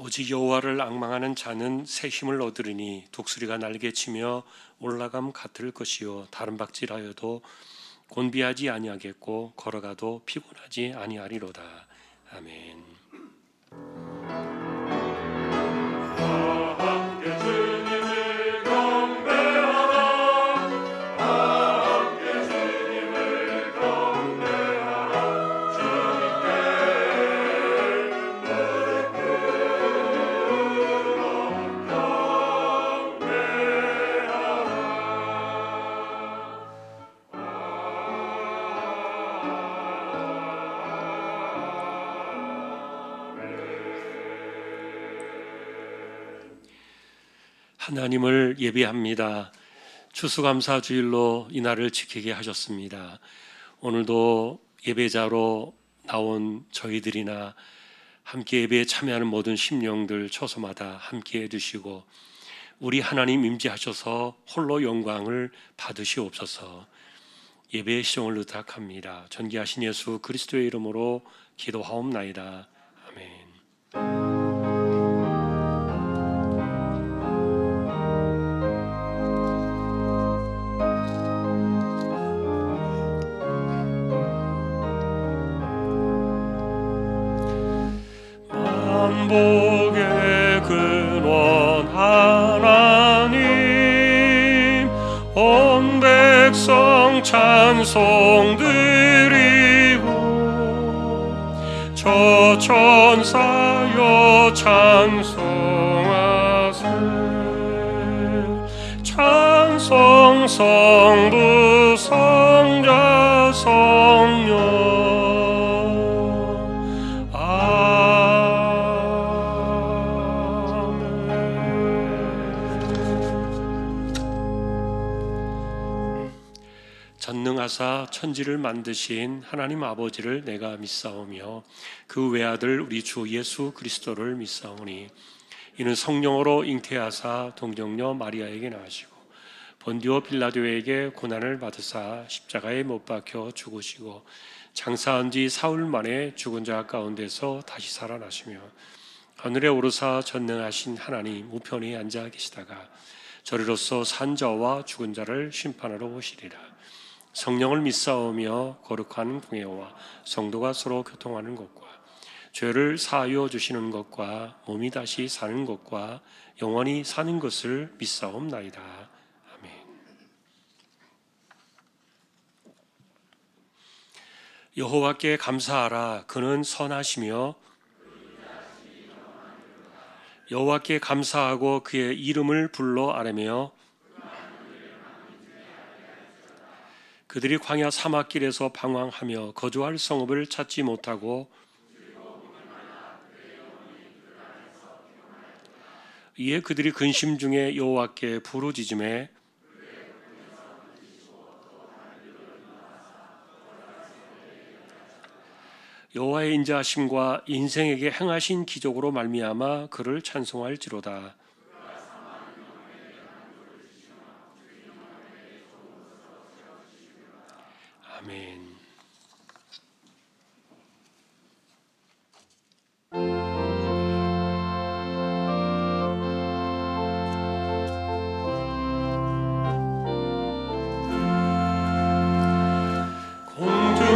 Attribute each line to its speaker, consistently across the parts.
Speaker 1: 오직 여호와를 앙망하는 자는 새 힘을 얻으리니 독수리가 날개치며 올라감 같을 것이요 다른 박질하여도 곤비하지 아니하겠고 걸어가도 피곤하지 아니하리로다. 아멘. 하나님을 예배합니다. 추수감사 주일로 이날을 지키게 하셨습니다. 오늘도 예배자로 나온 저희들이나 함께 예배에 참여하는 모든 심령들 초소마다 함께 해주시고 우리 하나님 임재하셔서 홀로 영광을 받으시옵소서. 예배의 시종을 의탁합니다. 전기하신 예수 그리스도의 이름으로 기도하옵나이다. 아멘. 만복의 근원 하나님 온 백성 찬송 드리고 저 천사여 찬송하세 찬송 성부 성자 성령 전능하사 천지를 만드신 하나님 아버지를 내가 믿사오며 그 외아들 우리 주 예수 그리스도를 믿사오니 이는 성령으로 잉태하사 동정녀 마리아에게 나시고 본디오 빌라도에게 고난을 받으사 십자가에 못 박혀 죽으시고 장사한 지 사흘 만에 죽은 자 가운데서 다시 살아나시며 하늘에 오르사 전능하신 하나님 우편에 앉아 계시다가 저리로서 산 자와 죽은 자를 심판하러 오시리라. 성령을 믿사오며 거룩한 공예와 성도가 서로 교통하는 것과 죄를 사하여 주시는 것과 몸이 다시 사는 것과 영원히 사는 것을 믿사옵나이다. 아멘. 여호와께 감사하라. 그는 선하시며 여호와께 감사하고 그의 이름을 불러 아뢰며 그들이 광야 사막길에서 방황하며 거주할 성읍을 찾지 못하고 이에 그들이 근심 중에 여호와께 부르짖음에 여호와의 인자하심과 인생에게 행하신 기적으로 말미암아 그를 찬송할지로다. 아멘.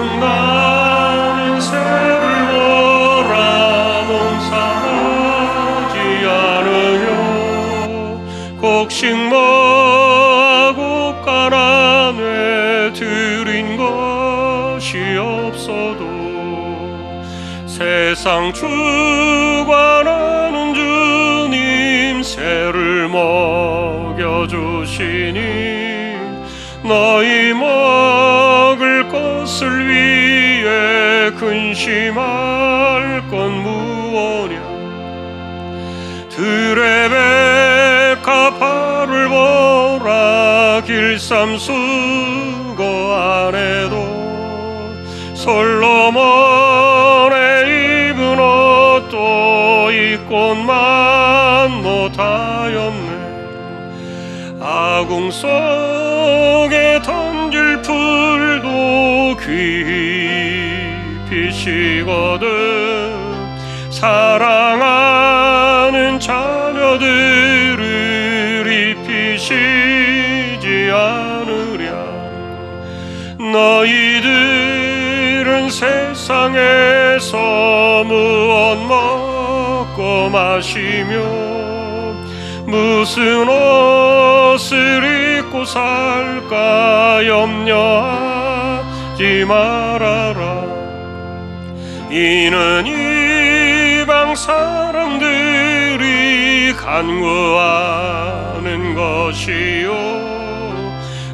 Speaker 1: 공중나는 새를 보라 농사하지 않으려 곡식먹고 가난에 들인 것이 없어도 세상 주관하는 주님 새를 먹여주시니 너희 먹을 것을 위해 근심할 건 무엇이냐. 들의 백합화를 보라 길쌈 수거 안에도 솔로몬의 입은 옷도 이 꽃만 못하였네. 아궁 속에 던질 풀도 귀히 피시거든 사랑하는 상처들을 입히시지 않으랴. 너희들은 세상에서 무엇 먹고 마시며 무슨 옷을 입고 살까 염려하지 말아라. 이는 이방 사람들이 간구하는 것이요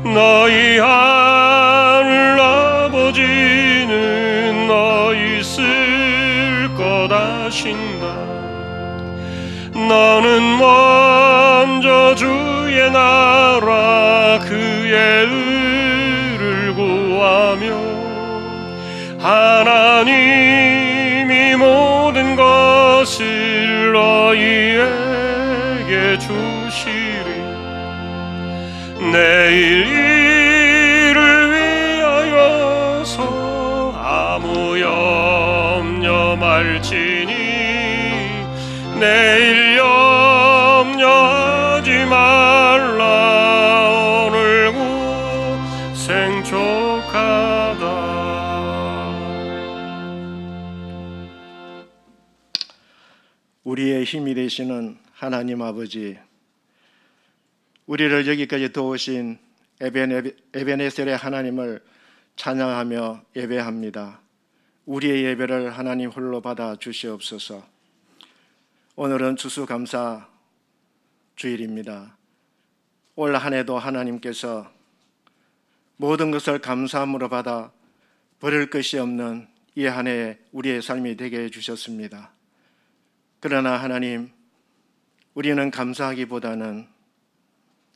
Speaker 1: 너희 하늘 아버지는 너희 쓸 것 아신다. 너는 먼저 주의 나라 그의 의를 구하며 하나님이 모든 것을 너희에게 주시리. 내일 일을 위하여서 아무 염려 말지니 내일 염려하지 말라. 오늘 고생 족하다.
Speaker 2: 우리의 힘이 되시는 하나님 아버지, 우리를 여기까지 도우신 에베네셀의 하나님을 찬양하며 예배합니다. 우리의 예배를 하나님 홀로 받아 주시옵소서. 오늘은 추수감사 주일입니다. 올 한 해도 하나님께서 모든 것을 감사함으로 받아 버릴 것이 없는 이 한 해 우리의 삶이 되게 해주셨습니다. 그러나 하나님, 우리는 감사하기보다는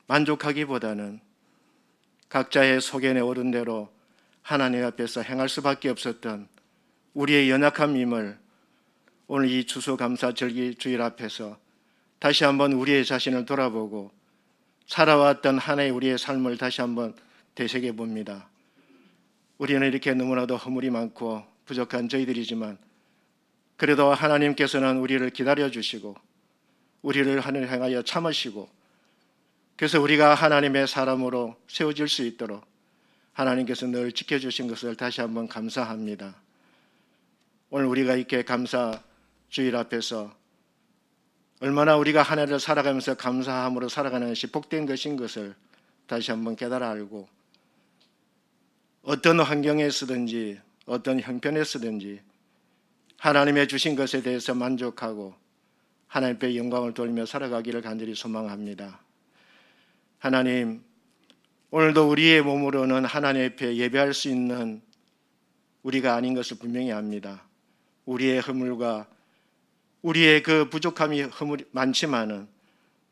Speaker 2: 만족하기보다는 각자의 소견에 오른 대로 하나님 앞에서 행할 수밖에 없었던 우리의 연약함임을 오늘 이 추수감사절기 주일 앞에서 다시 한번 우리의 자신을 돌아보고 살아왔던 한 해의 우리의 삶을 다시 한번 되새겨 봅니다. 우리는 이렇게 너무나도 허물이 많고 부족한 저희들이지만 그래도 하나님께서는 우리를 기다려주시고 우리를 하늘 향하여 참으시고 그래서 우리가 하나님의 사람으로 세워질 수 있도록 하나님께서 늘 지켜주신 것을 다시 한번 감사합니다. 오늘 우리가 이렇게 감사 주일 앞에서 얼마나 우리가 한 해를 살아가면서 감사함으로 살아가는 것이 복된 것인 것을 다시 한번 깨달아 알고 어떤 환경에 서든지 어떤 형편에 서든지 하나님의 주신 것에 대해서 만족하고 하나님께 영광을 돌리며 살아가기를 간절히 소망합니다. 하나님, 오늘도 우리의 몸으로는 하나님 앞에 예배할 수 있는 우리가 아닌 것을 분명히 압니다. 우리의 허물과 우리의 그 부족함이 많지만은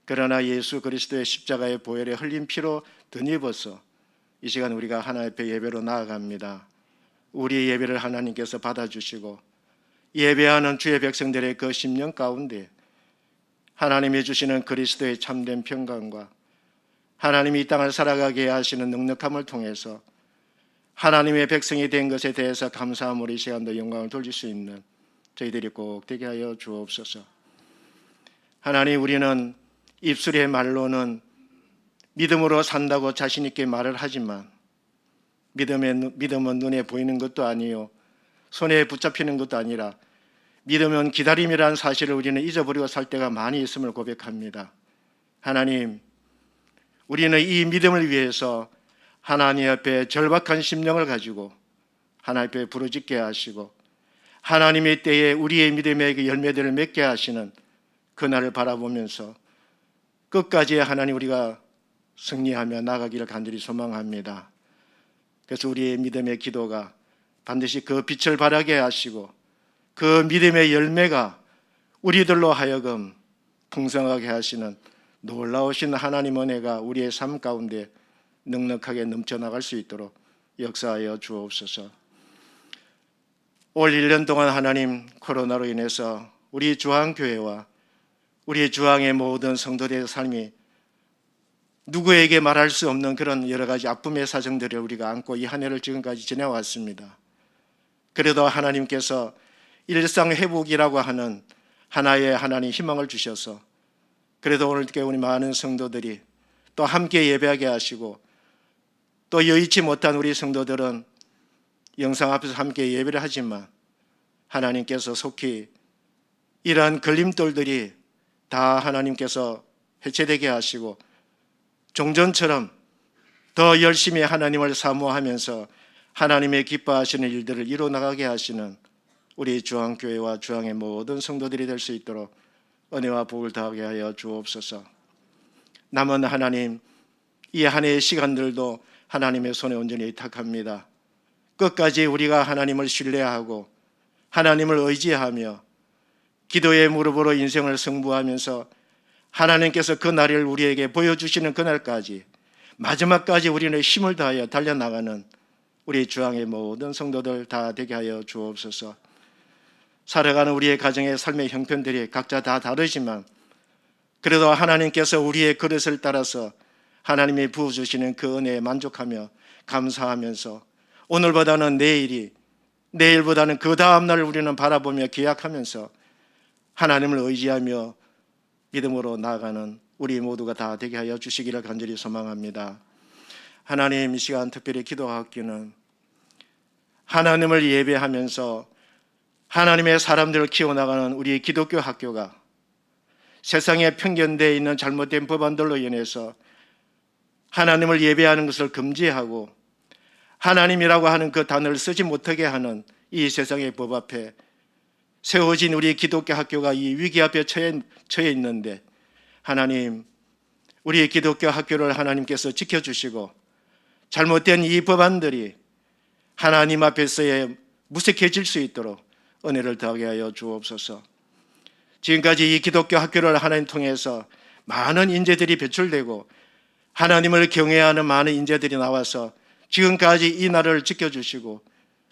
Speaker 2: 그러나 예수 그리스도의 십자가의 보혈에 흘린 피로 덧입어서 이 시간 우리가 하나님 앞에 예배로 나아갑니다. 우리의 예배를 하나님께서 받아주시고 예배하는 주의 백성들의 그 심령 가운데 하나님이 주시는 그리스도의 참된 평강과 하나님이 이 땅을 살아가게 하시는 넉넉함을 통해서 하나님의 백성이 된 것에 대해서 감사함으로 이 시간도 영광을 돌릴 수 있는 저희들이 꼭 되게 하여 주옵소서. 하나님, 우리는 입술의 말로는 믿음으로 산다고 자신 있게 말을 하지만 믿음은 눈에 보이는 것도 아니요 손에 붙잡히는 것도 아니라 믿음은 기다림이라는 사실을 우리는 잊어버리고 살 때가 많이 있음을 고백합니다. 하나님, 우리는 이 믿음을 위해서 하나님 앞에 절박한 심령을 가지고 하나님 앞에 부르짖게 하시고 하나님의 때에 우리의 믿음의 열매들을 맺게 하시는 그날을 바라보면서 끝까지 하나님 우리가 승리하며 나가기를 간절히 소망합니다. 그래서 우리의 믿음의 기도가 반드시 그 빛을 발하게 하시고 그 믿음의 열매가 우리들로 하여금 풍성하게 하시는 놀라우신 하나님 은혜가 우리의 삶 가운데 넉넉하게 넘쳐나갈 수 있도록 역사하여 주옵소서. 올 1년 동안 하나님 코로나로 인해서 우리 주항교회와 우리 주항의 모든 성도들의 삶이 누구에게 말할 수 없는 그런 여러 가지 아픔의 사정들을 우리가 안고 이 한 해를 지금까지 지내왔습니다. 그래도 하나님께서 일상 회복이라고 하는 하나의 하나님 희망을 주셔서 그래도 오늘 우리 많은 성도들이 또 함께 예배하게 하시고 또 여의치 못한 우리 성도들은 영상 앞에서 함께 예배를 하지만 하나님께서 속히 이러한 걸림돌들이 다 하나님께서 해체되게 하시고 종전처럼 더 열심히 하나님을 사모하면서 하나님의 기뻐하시는 일들을 이루어나가게 하시는 우리 주한교회와 주한의 모든 성도들이 될 수 있도록 은혜와 복을 더하게 하여 주옵소서. 남은 하나님, 이 한 해의 시간들도 하나님의 손에 온전히 의탁합니다. 끝까지 우리가 하나님을 신뢰하고 하나님을 의지하며 기도의 무릎으로 인생을 승부하면서 하나님께서 그 날을 우리에게 보여주시는 그날까지 마지막까지 우리는 힘을 다하여 달려나가는 우리 주왕의 모든 성도들 다 되게 하여 주옵소서. 살아가는 우리의 가정의 삶의 형편들이 각자 다 다르지만 그래도 하나님께서 우리의 그릇을 따라서 하나님이 부어주시는 그 은혜에 만족하며 감사하면서 오늘보다는 내일이, 내일보다는 그 다음날을 우리는 바라보며 기약하면서 하나님을 의지하며 믿음으로 나아가는 우리 모두가 다 되게 하여 주시기를 간절히 소망합니다. 하나님, 이 시간 특별히 기도하기는 하나님을 예배하면서 하나님의 사람들을 키워나가는 우리 기독교 학교가 세상에 편견되어 있는 잘못된 법안들로 인해서 하나님을 예배하는 것을 금지하고 하나님이라고 하는 그 단어를 쓰지 못하게 하는 이 세상의 법 앞에 세워진 우리 기독교 학교가 이 위기 앞에 처해 있는데 하나님, 우리 기독교 학교를 하나님께서 지켜주시고 잘못된 이 법안들이 하나님 앞에서의 무색해질 수 있도록 은혜를 더하게 하여 주옵소서. 지금까지 이 기독교 학교를 하나님 통해서 많은 인재들이 배출되고 하나님을 경외하는 많은 인재들이 나와서 지금까지 이 나라를 지켜주시고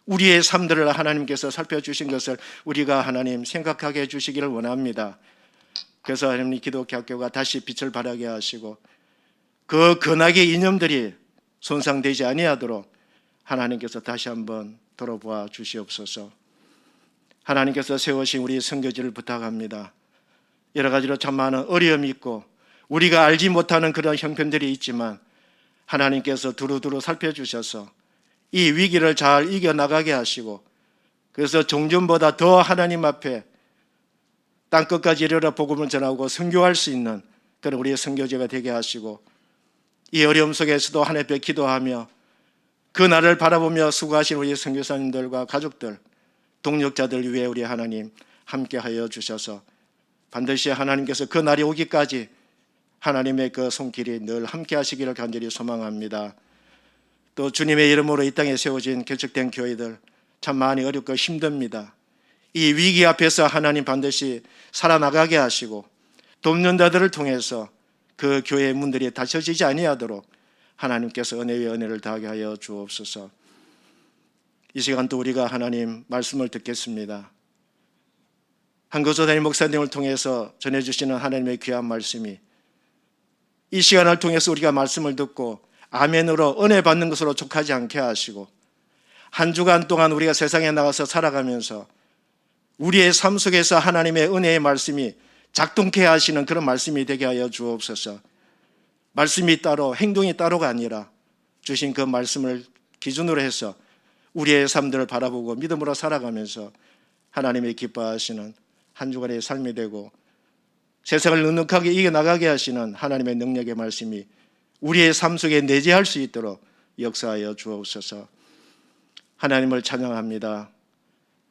Speaker 2: 우리의 삶들을 하나님께서 살펴주신 것을 우리가 하나님 생각하게 해주시기를 원합니다. 그래서 하나님 기독교 학교가 다시 빛을 발하게 하시고 그 근학의 이념들이 손상되지 아니하도록 하나님께서 다시 한번 돌아보아 주시옵소서. 하나님께서 세우신 우리 선교지를 부탁합니다. 여러 가지로 참 많은 어려움이 있고 우리가 알지 못하는 그런 형편들이 있지만 하나님께서 두루두루 살펴주셔서 이 위기를 잘 이겨나가게 하시고 그래서 종전보다 더 하나님 앞에 땅끝까지 이르러 복음을 전하고 선교할 수 있는 그런 우리의 선교지가 되게 하시고 이 어려움 속에서도 하나님 앞에 기도하며 그 날을 바라보며 수고하신 우리 선교사님들과 가족들, 동력자들 위해 우리 하나님 함께하여 주셔서 반드시 하나님께서 그 날이 오기까지 하나님의 그 손길이 늘 함께 하시기를 간절히 소망합니다. 또 주님의 이름으로 이 땅에 세워진 개척된 교회들 참 많이 어렵고 힘듭니다. 이 위기 앞에서 하나님 반드시 살아나가게 하시고 돕는 자들을 통해서 그 교회의 문들이 닫혀지지 아니하도록 하나님께서 은혜 위에 은혜를 더하게 하여 주옵소서. 이 시간 또 우리가 하나님 말씀을 듣겠습니다. 한교조 담임 목사님을 통해서 전해주시는 하나님의 귀한 말씀이 이 시간을 통해서 우리가 말씀을 듣고 아멘으로 은혜 받는 것으로 족하지 않게 하시고 한 주간 동안 우리가 세상에 나가서 살아가면서 우리의 삶 속에서 하나님의 은혜의 말씀이 작동케 하시는 그런 말씀이 되게 하여 주옵소서. 말씀이 따로 행동이 따로가 아니라 주신 그 말씀을 기준으로 해서 우리의 삶들을 바라보고 믿음으로 살아가면서 하나님의 기뻐하시는 한 주간의 삶이 되고 세상을 넉넉하게 이겨나가게 하시는 하나님의 능력의 말씀이 우리의 삶 속에 내재할 수 있도록 역사하여 주옵소서. 하나님을 찬양합니다.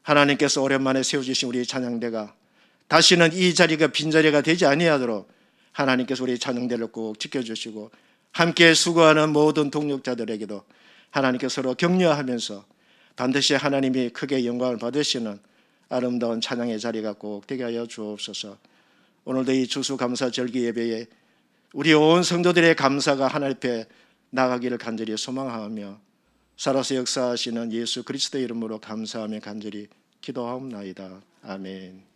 Speaker 2: 하나님께서 오랜만에 세워주신 우리 찬양대가 다시는 이 자리가 빈자리가 되지 아니하도록 하나님께서 우리 찬양대를 꼭 지켜주시고 함께 수고하는 모든 동력자들에게도 하나님께서 서로 격려하면서 반드시 하나님이 크게 영광을 받으시는 아름다운 찬양의 자리가 꼭 되게 하여 주옵소서. 오늘도 이 추수감사절기 예배에 우리 온 성도들의 감사가 하나님 앞에 나가기를 간절히 소망하며 살아서 역사하시는 예수 그리스도 이름으로 감사하며 간절히 기도하옵나이다. 아멘.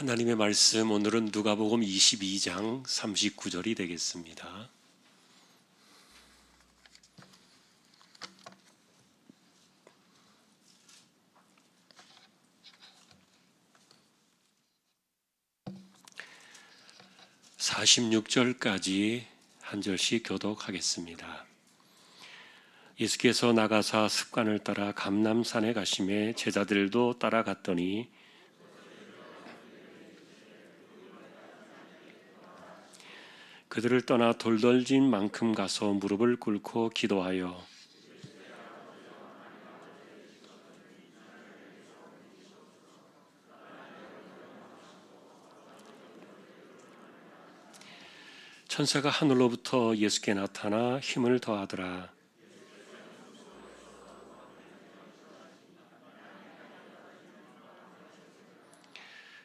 Speaker 1: 하나님의 말씀 오늘은 누가복음 22장 39절이 되겠습니다. (46절까지) 한 절씩 교독하겠습니다. 예수께서 나가사 습관을 따라 감람산에 가시매 제자들도 따라갔더니 그들을 떠나 돌덜진 만큼 가서 무릎을 꿇고 기도하여 천사가 하늘로부터 예수께 나타나 힘을 더하더라.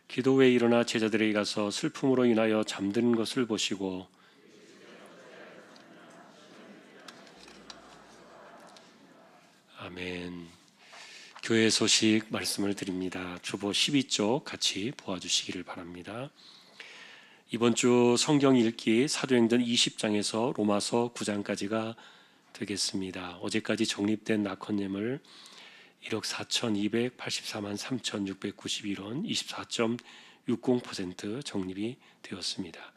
Speaker 1: 기도 후에 일어나 제자들에게 가서 슬픔으로 인하여 잠든 것을 보시고 아멘. 교회 소식 말씀을 드립니다. 주보 12쪽 같이 보아주시기를 바랍니다. 이번 주 성경 읽기 사도행전 20장에서 로마서 9장까지가 되겠습니다. 어제까지 적립된 낙헌예물 1억 4,284만 3,691원 24.60% 적립이 되었습니다.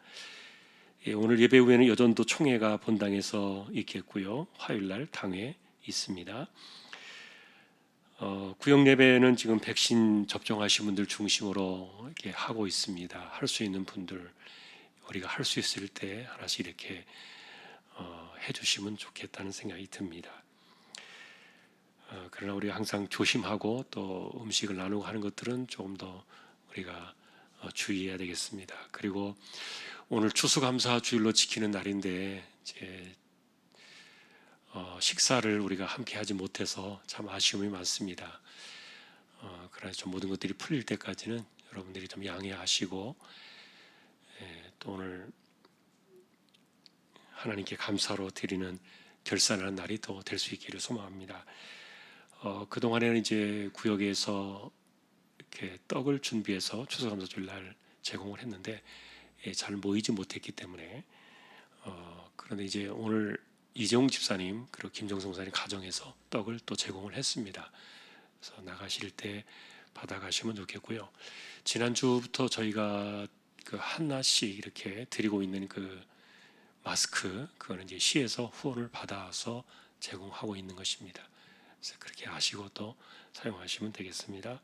Speaker 1: 오늘 예배 후에는 여전도 총회가 본당에서 있겠고요. 화요일날 당회 있습니다. 구역 예배는 지금 백신 접종하신 분들 중심으로 이렇게 하고 있습니다. 할 수 있는 분들 우리가 할 수 있을 때 하나씩 이렇게 해주시면 좋겠다는 생각이 듭니다. 그러나 우리가 항상 조심하고 또 음식을 나누고 하는 것들은 조금 더 우리가 주의해야 되겠습니다. 그리고 오늘 추수감사 주일로 지키는 날인데 이제 식사를 우리가 함께 하지 못해서 참 아쉬움이 많습니다. 그러나 좀 모든 것들이 풀릴 때까지는 여러분들이 좀 양해하시고 또 오늘 하나님께 감사로 드리는 결산하는 날이 또 될 수 있기를 소망합니다. 그동안에는 이제 구역에서 이렇게 떡을 준비해서 추수감사 주일날 제공을 했는데 잘 모이지 못했기 때문에 그런데 이제 오늘 이재용 집사님 그리고 김정성 목사님 가정에서 떡을 또 제공을 했습니다. 그래서 나가실 때 받아가시면 좋겠고요. 지난주부터 저희가 그 하나씩 이렇게 드리고 있는 그 마스크 그거는 이제 시에서 후원을 받아서 제공하고 있는 것입니다. 그래서 그렇게 아시고 또 사용하시면 되겠습니다.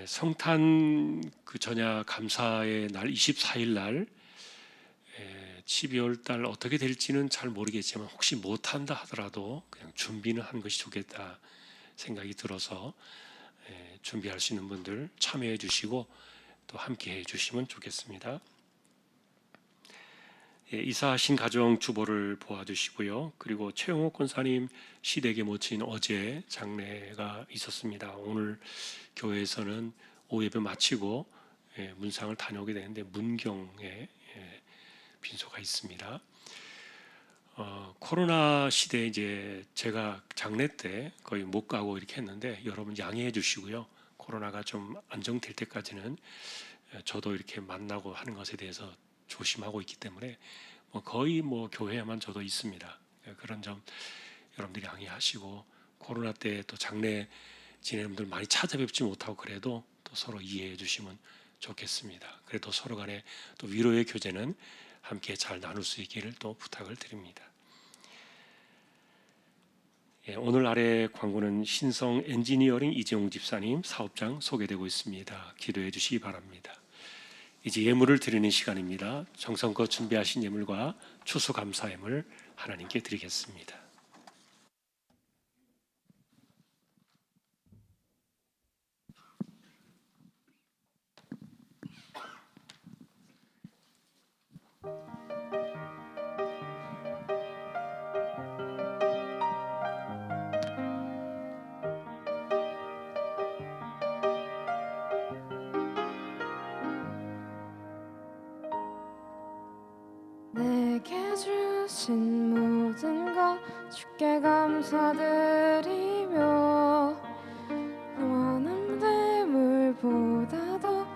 Speaker 1: 성탄 그 전야 감사의 날 24일 날 12월 달 어떻게 될지는 잘 모르겠지만 혹시 못한다 하더라도 그냥 준비는 하는 것이 좋겠다 생각이 들어서 준비할 수 있는 분들 참여해 주시고 또 함께 해 주시면 좋겠습니다. 이사하신 가정 주보를 보아주시고요. 그리고 최영호 권사님 시댁에 모친 어제 장례가 있었습니다. 오늘 교회에서는 오후 예배 마치고 문상을 다녀오게 되는데 문경에 빈소가 있습니다. 코로나 시대에 이제 제가 장례 때 거의 못 가고 이렇게 했는데 여러분 양해해 주시고요. 코로나가 좀 안정될 때까지는 저도 이렇게 만나고 하는 것에 대해서 조심하고 있기 때문에 거의 교회에만 저도 있습니다. 그런 점 여러분들이 양해하시고 코로나 때 또 장례 지내는 분들 많이 찾아뵙지 못하고 그래도 또 서로 이해해 주시면 좋겠습니다. 그래도 서로 간에 또 위로의 교제는 함께 잘 나눌 수 있기를 또 부탁을 드립니다. 오늘 아래 광고는 신성 엔지니어링 이재용 집사님 사업장 소개되고 있습니다. 기도해 주시기 바랍니다. 이제 예물을 드리는 시간입니다. 정성껏 준비하신 예물과 추수감사 예물 하나님께 드리겠습니다.
Speaker 3: 내게 주신 모든 것 주께 감사드리며 원한 대물보다 더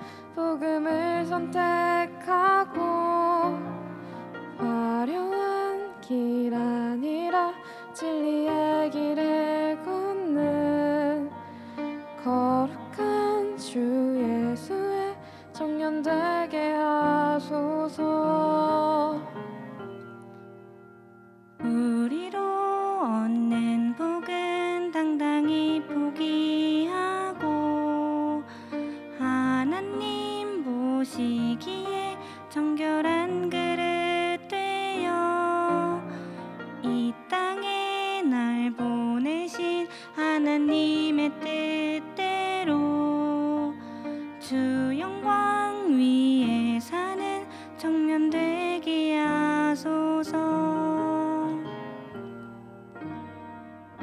Speaker 3: 거룩한 주 예수의 청년 되게 하소서.
Speaker 4: 우리로 얻는 복은 당당히 포기하고 하나님 보시기에 정결한 그릇 되어 이 땅에 날 보내신 하나님의 뜻대로 주 영광 위에 사는 청년 되게 하소서.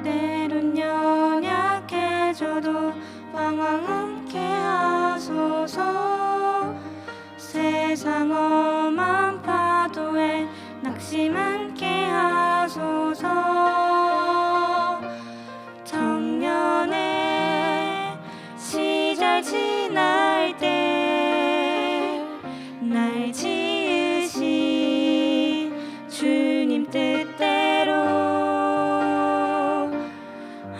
Speaker 4: 때론 연약해져도 방황 않게 하소서. 세상 험한 파도에 낙심 않게 하소서. 청년의 시절 지날 때 날 지으신 주님 뜻대로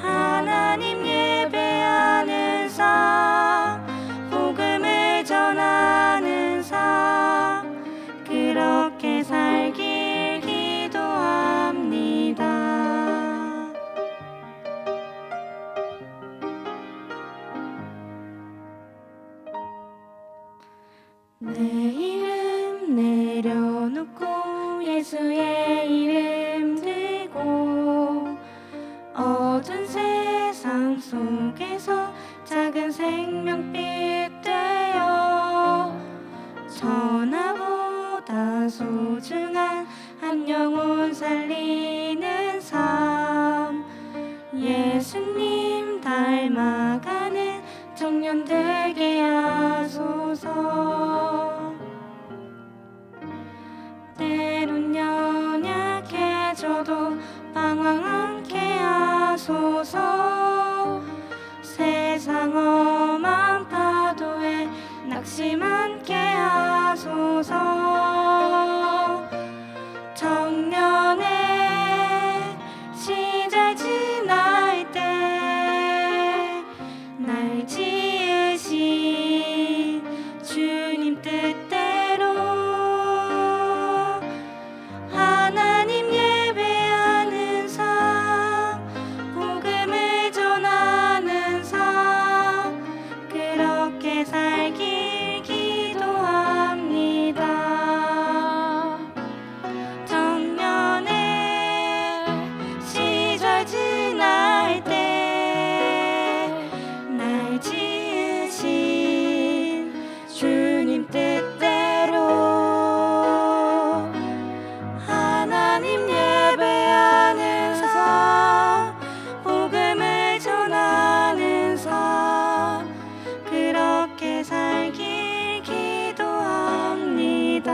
Speaker 4: 하나님 예배하는 삶, 복음을 전하는 삶, 그렇게 살길 기도합니다. 내 이름 내려놓고 예수의 이름 들고 어두운 세상 속에서 작은 생명빛 되어 천하보다 소중한 한 영혼 살리는 삶, 예수님 닮아가는 청년 되게 하소서. 때론 연약해져도 방황 않게 하소서. 세상 험한 파도에 낙심 않게 하소서. 청년의 시절 지날 때 날 지으신 주님 뜻대로 하나님 예배하는 삶, 복음을 전하는 삶, 그렇게 살길 기도합니다. 청년의 시절 지날 때 날 지으신 주님 뜻대로 하나님 예배하는 삶, 복음을 전하는 삶, 그렇게 살길 기도합니다.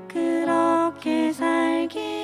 Speaker 4: 그렇게 살길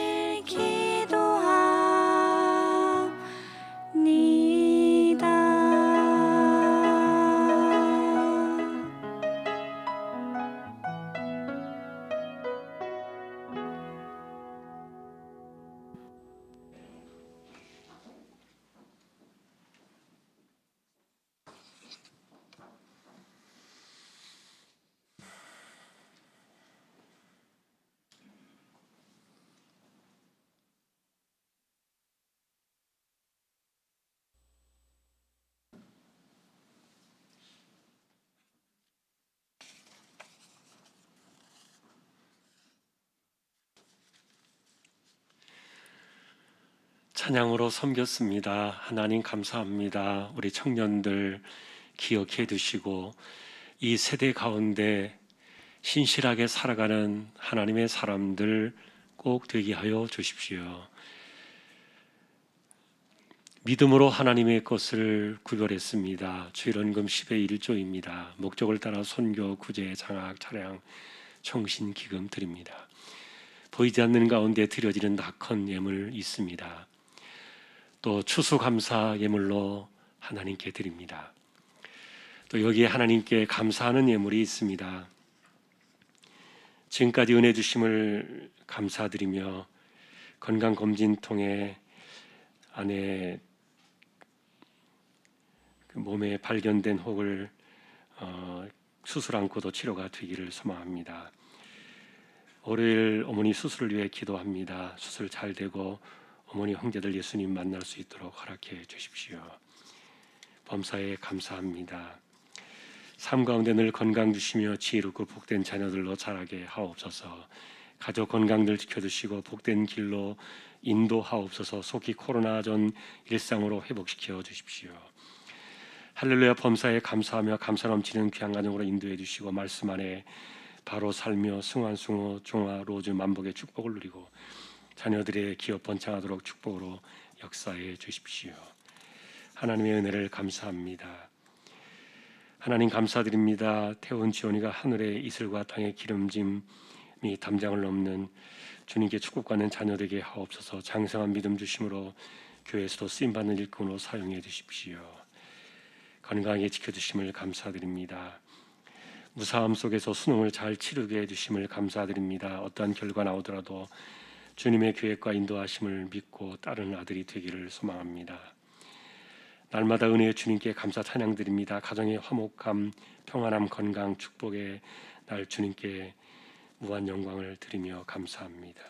Speaker 1: 찬양으로 섬겼습니다. 하나님 감사합니다. 우리 청년들 기억해 두시고 이 세대 가운데 신실하게 살아가는 하나님의 사람들 꼭 되게 하여 주십시오. 믿음으로 하나님의 것을 구별했습니다. 주일원금 10의 1조입니다. 목적을 따라 선교, 구제, 장학, 차량, 청신, 기금 드립니다. 보이지 않는 가운데 드려지는 낙헌 예물 있습니다. 또 추수감사 예물로 하나님께 드립니다. 또 여기에 하나님께 감사하는 예물이 있습니다. 지금까지 은혜 주심을 감사드리며 건강검진 통해 안에 몸에 발견된 혹을 수술 않고도 치료가 되기를 소망합니다. 월요일 어머니 수술을 위해 기도합니다. 수술 잘 되고 어머니 형제들 예수님 만날 수 있도록 허락해 주십시오. 범사에 감사합니다. 삶 가운데 늘 건강 주시며 지혜롭고 복된 자녀들로 자라게 하옵소서. 가족 건강들 지켜주시고 복된 길로 인도하옵소서. 속히 코로나 전 일상으로 회복시켜 주십시오. 할렐루야. 범사에 감사하며 감사 넘치는 귀한 가정으로 인도해 주시고 말씀 안에 바로 살며 승환, 승호, 종아, 로즈, 만복의 축복을 누리고 자녀들의 기업 번창하도록 축복으로 역사해 주십시오. 하나님의 은혜를 감사합니다. 하나님 감사드립니다. 태운 지원이가 하늘의 이슬과 땅의 기름짐이 담장을 넘는 주님께 축복받는 자녀 되게 하옵소서. 장성한 믿음 주심으로 교회에서도 쓰임받는 일꾼으로 사용해 주십시오. 건강하게 지켜주심을 감사드립니다. 무사함 속에서 수능을 잘 치르게 해주심을 감사드립니다. 어떠한 결과 나오더라도 주님의 계획과 인도하심을 믿고 따르는 아들이 되기를 소망합니다. 날마다 은혜의 주님께 감사 찬양드립니다. 가정의 화목함, 평안함, 건강, 축복의 날 주님께 무한 영광을 드리며 감사합니다.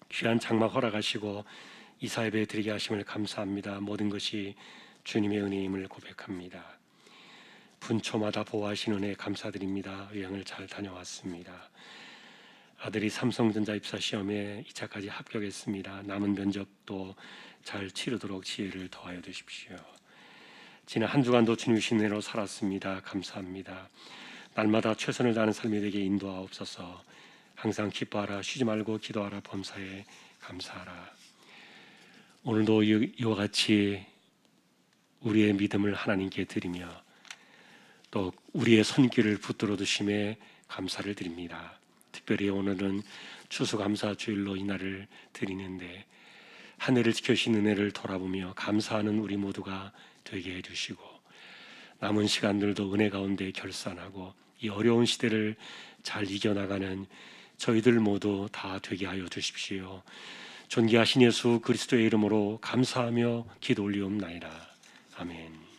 Speaker 1: 귀한 장막 허락하시고 이사예배 드리게 하심을 감사합니다. 모든 것이 주님의 은혜임을 고백합니다. 분초마다 보호하신 은혜 감사드립니다. 여행을 잘 다녀왔습니다. 아들이 삼성전자 입사 시험에 2차까지 합격했습니다. 남은 면접도 잘 치르도록 지혜를 더하여 주십시오. 지난 한 주간도 주님 주신 은혜로 살았습니다. 감사합니다. 날마다 최선을 다하는 삶이 되게 인도하옵소서. 항상 기뻐하라, 쉬지 말고 기도하라, 범사에 감사하라. 오늘도 이와 같이 우리의 믿음을 하나님께 드리며 또 우리의 손길을 붙들어 주심에 감사를 드립니다. 특별히 오늘은 추수감사 주일로 이 날을 드리는데 한 해를 지켜주신 은혜를 돌아보며 감사하는 우리 모두가 되게 해주시고 남은 시간들도 은혜 가운데 결산하고 이 어려운 시대를 잘 이겨나가는 저희들 모두 다 되게 하여 주십시오. 존귀하신 예수 그리스도의 이름으로 감사하며 기도 올리옵나이다. 아멘.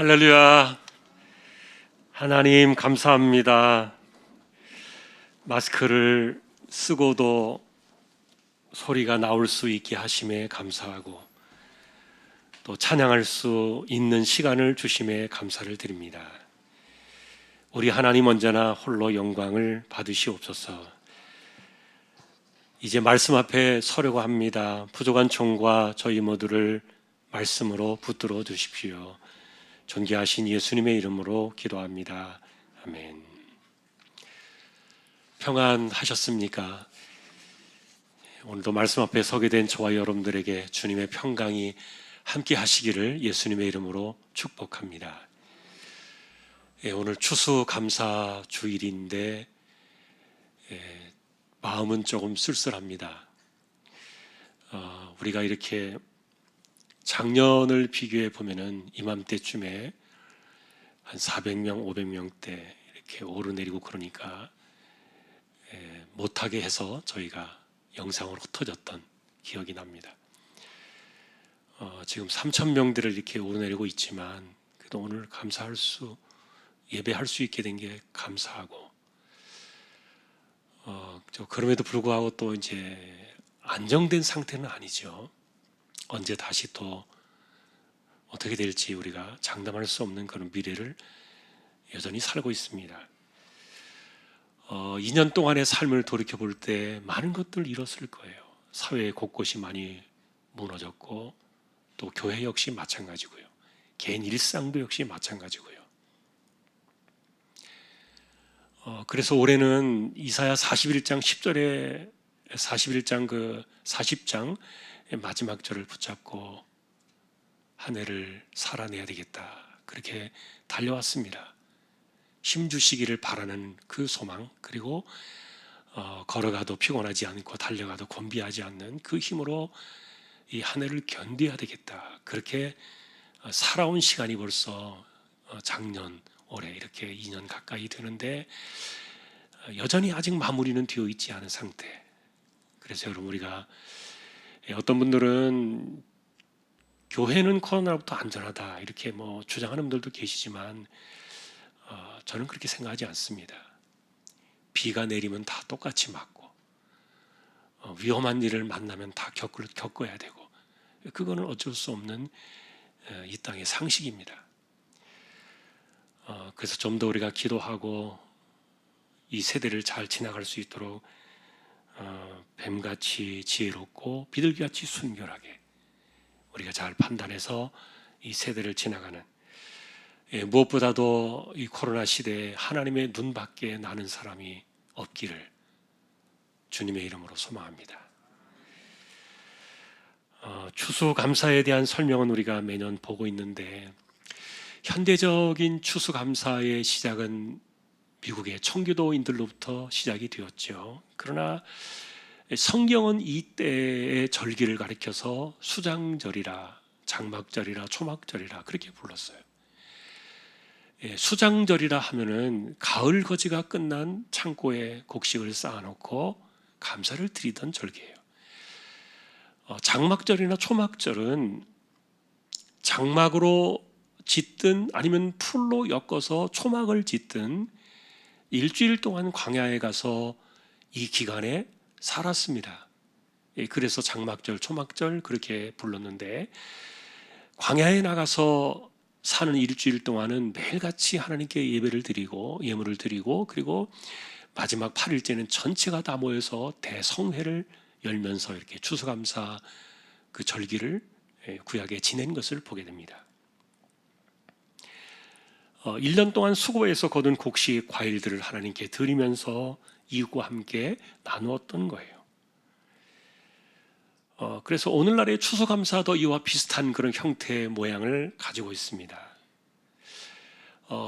Speaker 1: 할렐루야. 하나님 감사합니다. 마스크를 쓰고도 소리가 나올 수 있게 하심에 감사하고 또 찬양할 수 있는 시간을 주심에 감사를 드립니다. 우리 하나님 언제나 홀로 영광을 받으시옵소서. 이제 말씀 앞에 서려고 합니다. 부족한 종과 저희 모두를 말씀으로 붙들어 주십시오. 존귀하신 예수님의 이름으로 기도합니다. 아멘. 평안하셨습니까? 오늘도 말씀 앞에 서게 된 저와 여러분들에게 주님의 평강이 함께 하시기를 예수님의 이름으로 축복합니다. 오늘 추수감사 주일인데 마음은 조금 쓸쓸합니다. 우리가 이렇게 작년을 비교해 보면은 이맘때쯤에 한 400명, 500명대 이렇게 오르내리고 그러니까 못하게 해서 저희가 영상으로 흩어졌던 기억이 납니다. 지금 3,000명들을 이렇게 오르내리고 있지만 그래도 오늘 예배할 수 있게 된 게 감사하고 그럼에도 불구하고 또 이제 안정된 상태는 아니죠. 언제 다시 또 어떻게 될지 우리가 장담할 수 없는 그런 미래를 여전히 살고 있습니다. 2년 동안의 삶을 돌이켜 볼 때 많은 것들을 잃었을 거예요. 사회 곳곳이 많이 무너졌고 또 교회 역시 마찬가지고요. 개인 일상도 역시 마찬가지고요. 그래서 올해는 이사야 41장 10절에 41장 그 40장 마지막 절을 붙잡고 한 해를 살아내야 되겠다. 그렇게 달려왔습니다. 힘 주시기를 바라는 그 소망, 그리고 걸어가도 피곤하지 않고 달려가도 곤비하지 않는 그 힘으로 이 한 해를 견뎌야 되겠다. 그렇게 살아온 시간이 벌써 작년, 올해 이렇게 2년 가까이 되는데 여전히 아직 마무리는 되어 있지 않은 상태. 그래서 여러분 우리가 어떤 분들은 교회는 코로나로부터 안전하다 이렇게 주장하는 분들도 계시지만 저는 그렇게 생각하지 않습니다. 비가 내리면 다 똑같이 맞고 위험한 일을 만나면 다 겪어야 되고 그거는 어쩔 수 없는 이 땅의 상식입니다. 그래서 좀 더 우리가 기도하고 이 세대를 잘 지나갈 수 있도록 뱀같이 지혜롭고 비둘기같이 순결하게 우리가 잘 판단해서 이 세대를 지나가는 무엇보다도 이 코로나 시대에 하나님의 눈 밖에 나는 사람이 없기를 주님의 이름으로 소망합니다. 추수감사에 대한 설명은 우리가 매년 보고 있는데 현대적인 추수감사의 시작은 미국의 청교도인들로부터 시작이 되었죠. 그러나 성경은 이때의 절기를 가리켜서 수장절이라 장막절이라 초막절이라 그렇게 불렀어요. 수장절이라 하면은 가을 거지가 끝난 창고에 곡식을 쌓아놓고 감사를 드리던 절기예요. 장막절이나 초막절은 장막으로 짓든 아니면 풀로 엮어서 초막을 짓든 일주일 동안 광야에 가서 이 기간에 살았습니다. 그래서 장막절, 초막절 그렇게 불렀는데 광야에 나가서 사는 일주일 동안은 매일같이 하나님께 예배를 드리고 예물을 드리고 그리고 마지막 8일째는 전체가 다 모여서 대성회를 열면서 이렇게 추수감사 그 절기를 구약에 지낸 것을 보게 됩니다. 1년 동안 수고해서 거둔 곡식, 과일들을 하나님께 드리면서 이웃과 함께 나누었던 거예요. 그래서 오늘날의 추수감사도 이와 비슷한 그런 형태의 모양을 가지고 있습니다.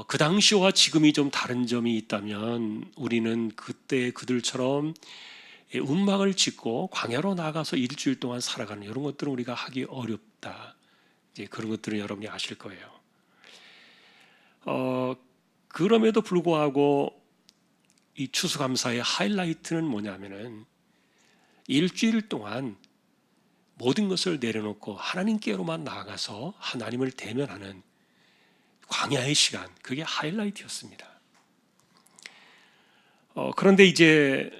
Speaker 1: 그 당시와 지금이 좀 다른 점이 있다면 우리는 그때 그들처럼 움막을 짓고 광야로 나가서 일주일 동안 살아가는 이런 것들은 우리가 하기 어렵다. 이제 그런 것들은 여러분이 아실 거예요. 그럼에도 불구하고 이 추수감사의 하이라이트는 뭐냐면은 일주일 동안 모든 것을 내려놓고 하나님께로만 나아가서 하나님을 대면하는 광야의 시간, 그게 하이라이트였습니다. 그런데 이제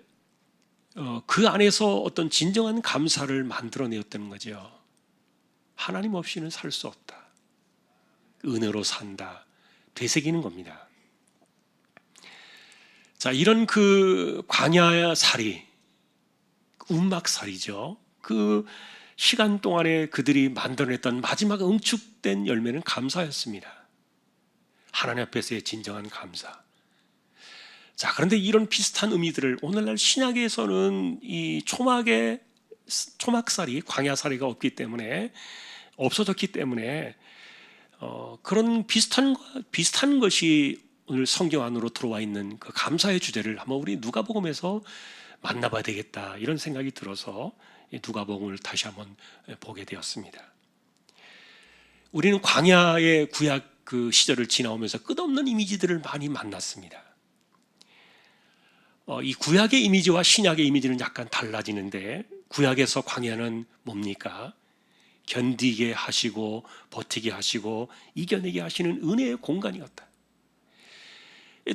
Speaker 1: 그 안에서 어떤 진정한 감사를 만들어내었다는 거죠. 하나님 없이는 살 수 없다. 은혜로 산다. 되새기는 겁니다. 자, 이런 그 광야살이, 운막살이죠. 그 시간 동안에 그들이 만들어냈던 마지막 응축된 열매는 감사였습니다. 하나님 앞에서의 진정한 감사. 자, 그런데 이런 비슷한 의미들을 오늘날 신약에서는 이 초막살이, 광야살이가 없어졌기 때문에 그런 비슷한 것이 오늘 성경 안으로 들어와 있는 그 감사의 주제를 한번 우리 누가복음에서 만나봐야 되겠다, 이런 생각이 들어서 누가복음을 다시 한번 보게 되었습니다. 우리는 광야의 구약 그 시절을 지나오면서 끝없는 이미지들을 많이 만났습니다. 이 구약의 이미지와 신약의 이미지는 약간 달라지는데, 구약에서 광야는 뭡니까? 견디게 하시고 버티게 하시고 이겨내게 하시는 은혜의 공간이었다.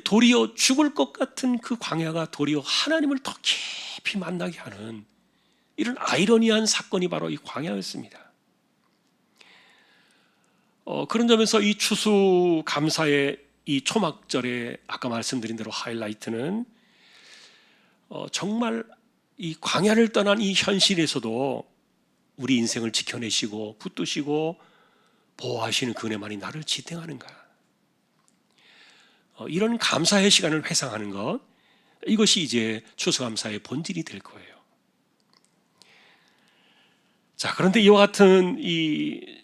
Speaker 1: 도리어 죽을 것 같은 그 광야가 도리어 하나님을 더 깊이 만나게 하는 이런 아이러니한 사건이 바로 이 광야였습니다. 그런 점에서 이 추수감사의 이 초막절의 아까 말씀드린 대로 하이라이트는 정말 이 광야를 떠난 이 현실에서도 우리 인생을 지켜내시고 붙드시고 보호하시는 그네만이 나를 지탱하는가, 이런 감사의 시간을 회상하는 것, 이것이 이제 추수감사의 본질이 될 거예요. 자, 그런데 이와 같은 이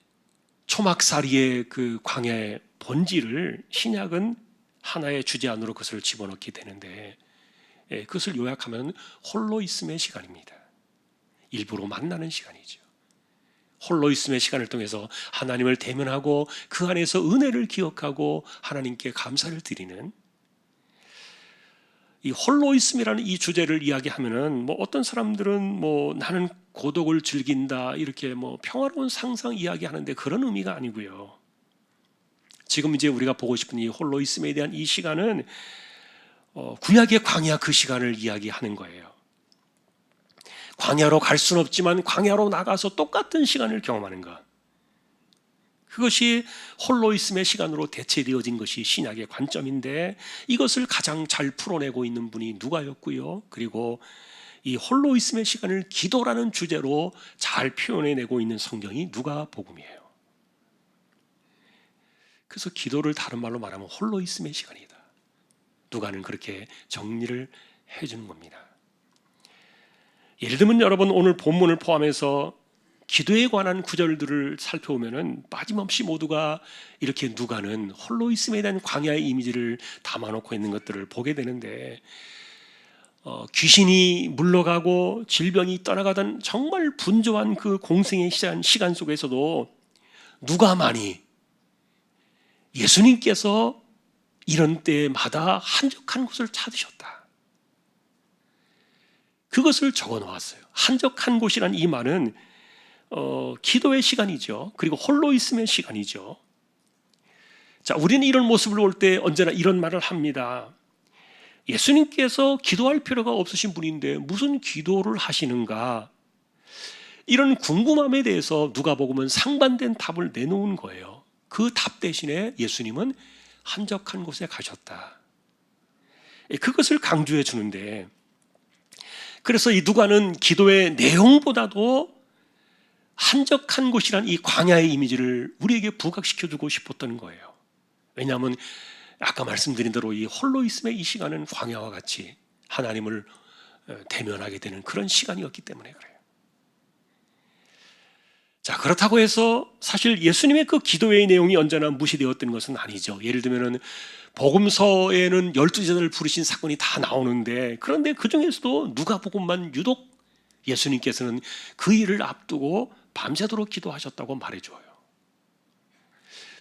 Speaker 1: 초막살이의 그 광야의 본질을 신약은 하나의 주제 안으로 그것을 집어넣게 되는데, 그것을 요약하면 홀로 있음의 시간입니다. 일부러 만나는 시간이죠. 홀로 있음의 시간을 통해서 하나님을 대면하고 그 안에서 은혜를 기억하고 하나님께 감사를 드리는, 이 홀로 있음이라는 이 주제를 이야기하면은 어떤 사람들은 나는 고독을 즐긴다, 이렇게 평화로운 상상 이야기하는데 그런 의미가 아니고요. 지금 이제 우리가 보고 싶은 이 홀로 있음에 대한 이 시간은 구약의 광야 그 시간을 이야기하는 거예요. 광야로 갈 수는 없지만 광야로 나가서 똑같은 시간을 경험하는 것, 그것이 홀로 있음의 시간으로 대체되어진 것이 신약의 관점인데, 이것을 가장 잘 풀어내고 있는 분이 누가였고요. 그리고 이 홀로 있음의 시간을 기도라는 주제로 잘 표현해내고 있는 성경이 누가복음이에요. 그래서 기도를 다른 말로 말하면 홀로 있음의 시간이다. 누가는 그렇게 정리를 해주는 겁니다. 예를 들면 여러분, 오늘 본문을 포함해서 기도에 관한 구절들을 살펴보면 빠짐없이 모두가 이렇게 누가는 홀로 있음에 대한 광야의 이미지를 담아놓고 있는 것들을 보게 되는데, 귀신이 물러가고 질병이 떠나가던 정말 분주한 그 공생의 시간 속에서도 누가만이 예수님께서 이런 때마다 한적한 곳을 찾으셨다, 그것을 적어 놓았어요. 한적한 곳이란 이 말은 기도의 시간이죠. 그리고 홀로 있음의 시간이죠. 자, 우리는 이런 모습을 볼 때 언제나 이런 말을 합니다. 예수님께서 기도할 필요가 없으신 분인데 무슨 기도를 하시는가? 이런 궁금함에 대해서 누가복음은 상반된 답을 내놓은 거예요. 그 답 대신에 예수님은 한적한 곳에 가셨다, 그것을 강조해 주는데, 그래서 이 누가는 기도의 내용보다도 한적한 곳이란 이 광야의 이미지를 우리에게 부각시켜주고 싶었던 거예요. 왜냐하면 아까 말씀드린 대로 이 홀로 있음의 이 시간은 광야와 같이 하나님을 대면하게 되는 그런 시간이었기 때문에 그래요. 자, 그렇다고 해서 사실 예수님의 그 기도의 내용이 언제나 무시되었던 것은 아니죠. 예를 들면은 복음서에는 12제자를 부르신 사건이 다 나오는데, 그런데 그 중에서도 누가복음만 유독 예수님께서는 그 일을 앞두고 밤새도록 기도하셨다고 말해줘요.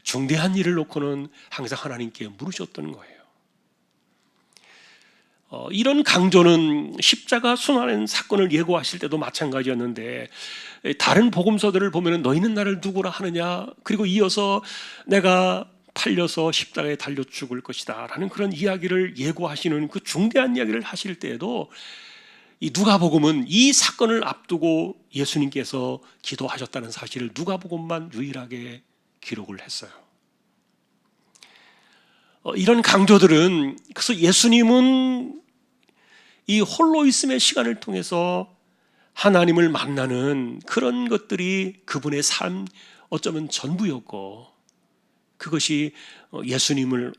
Speaker 1: 중대한 일을 놓고는 항상 하나님께 물으셨던 거예요. 이런 강조는 십자가 순환의 사건을 예고하실 때도 마찬가지였는데, 다른 복음서들을 보면 너희는 나를 누구라 하느냐, 그리고 이어서 내가 팔려서 십자가에 달려 죽을 것이다 라는 그런 이야기를 예고하시는 그 중대한 이야기를 하실 때에도 이 누가복음은 이 사건을 앞두고 예수님께서 기도하셨다는 사실을 누가복음만 유일하게 기록을 했어요. 이런 강조들은, 그래서 예수님은 이 홀로 있음의 시간을 통해서 하나님을 만나는 그런 것들이 그분의 삶 어쩌면 전부였고, 그것이 예수님을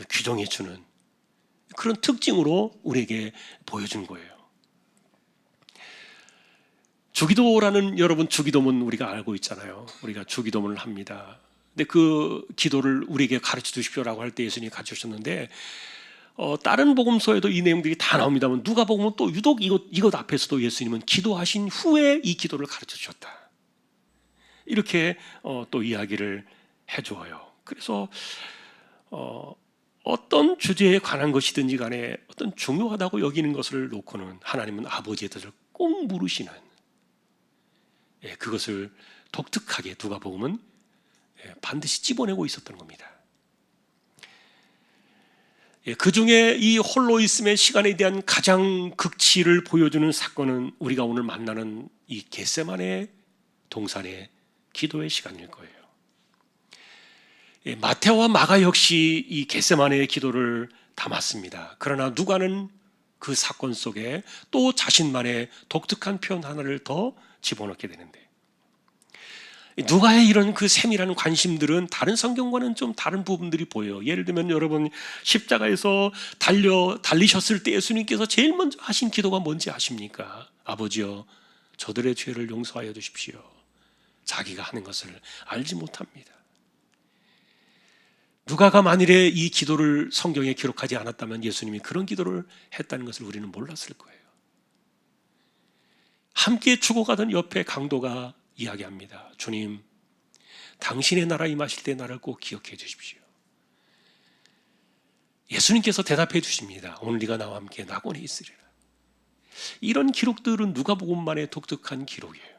Speaker 1: 규정해 주는 그런 특징으로 우리에게 보여준 거예요. 주기도라는, 여러분 주기도문 우리가 알고 있잖아요. 우리가 주기도문을 합니다. 근데 그 기도를 우리에게 가르쳐 주십시오라고 할 때 예수님이 가르쳐 주셨는데, 다른 복음서에도 이 내용들이 다 나옵니다만 누가복음은 또 유독 이것 앞에서도 예수님은 기도하신 후에 이 기도를 가르쳐 주셨다, 이렇게 또 이야기를 해주어요. 그래서 어떤 주제에 관한 것이든지 간에 어떤 중요하다고 여기는 것을 놓고는 하나님은 아버지의 뜻을 꼭 물으시는, 그것을 독특하게 누가복음은 반드시 집어내고 있었던 겁니다. 그 중에 이 홀로 있음의 시간에 대한 가장 극치를 보여주는 사건은 우리가 오늘 만나는 이 겟세마네 동산의 기도의 시간일 거예요. 마태와 마가 역시 이 겟세마네의 기도를 담았습니다. 그러나 누가는 그 사건 속에 또 자신만의 독특한 표현 하나를 더 집어넣게 되는데, 누가의 이런 그 세밀한 관심들은 다른 성경과는 좀 다른 부분들이 보여요. 예를 들면 여러분 십자가에서 달리셨을 때 예수님께서 제일 먼저 하신 기도가 뭔지 아십니까? 아버지여, 저들의 죄를 용서하여 주십시오. 자기가 하는 것을 알지 못합니다. 누가가 만일에 이 기도를 성경에 기록하지 않았다면 예수님이 그런 기도를 했다는 것을 우리는 몰랐을 거예요. 함께 죽어가던 옆에 강도가 이야기합니다. 주님, 당신의 나라 임하실 때 나를 꼭 기억해 주십시오. 예수님께서 대답해 주십니다. 오늘 네가 나와 함께 낙원에 있으리라. 이런 기록들은 누가복음만의 독특한 기록이에요.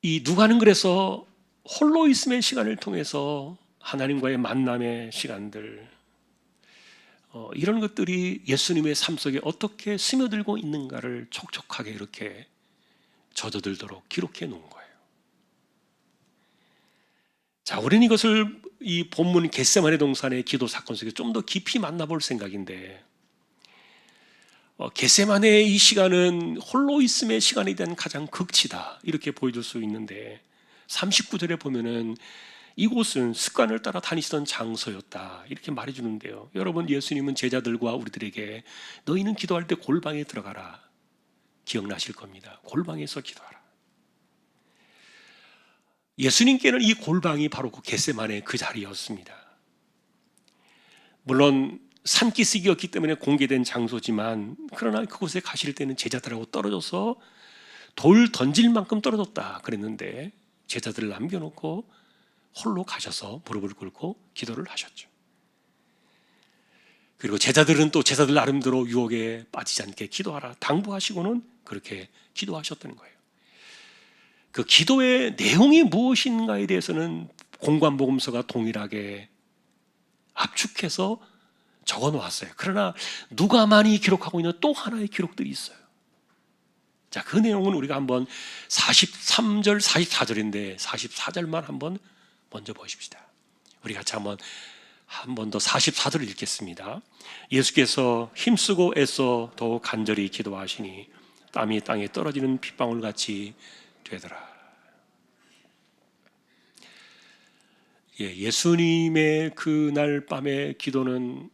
Speaker 1: 이 누가는 그래서 홀로 있음의 시간을 통해서 하나님과의 만남의 시간들, 이런 것들이 예수님의 삶 속에 어떻게 스며들고 있는가를 촉촉하게 이렇게 젖어들도록 기록해 놓은 거예요. 자, 우리는 이것을 이 본문 겟세마네 동산의 기도 사건 속에 좀 더 깊이 만나볼 생각인데, 겟세마네의 이 시간은 홀로 있음의 시간에 대한 가장 극치다, 이렇게 보여줄 수 있는데 39절에 보면은 이곳은 습관을 따라 다니시던 장소였다, 이렇게 말해주는데요. 여러분, 예수님은 제자들과 우리들에게 너희는 기도할 때 골방에 들어가라, 기억나실 겁니다. 골방에서 기도하라. 예수님께는 이 골방이 바로 그 겟세마네 그 자리였습니다. 물론 산기슭이었기 때문에 공개된 장소지만, 그러나 그곳에 가실 때는 제자들하고 떨어져서 돌 던질 만큼 떨어졌다 그랬는데 제자들을 남겨놓고 홀로 가셔서 무릎을 꿇고 기도를 하셨죠. 그리고 제자들은 또 제자들 나름대로 유혹에 빠지지 않게 기도하라 당부하시고는 그렇게 기도하셨던 거예요. 그 기도의 내용이 무엇인가에 대해서는 공관복음서가 동일하게 압축해서 적어 놓았어요. 그러나 누가만이 기록하고 있는 또 하나의 기록들이 있어요. 자, 그 내용은 우리가 한번 43절, 44절인데 44절만 한번 먼저 보십시다. 우리 같이 한번 더 44절을 읽겠습니다. 예수께서 힘쓰고 애써 더욱 간절히 기도하시니 땀이 땅에 떨어지는 핏방울 같이 되더라. 예수님의 그날 밤의 기도는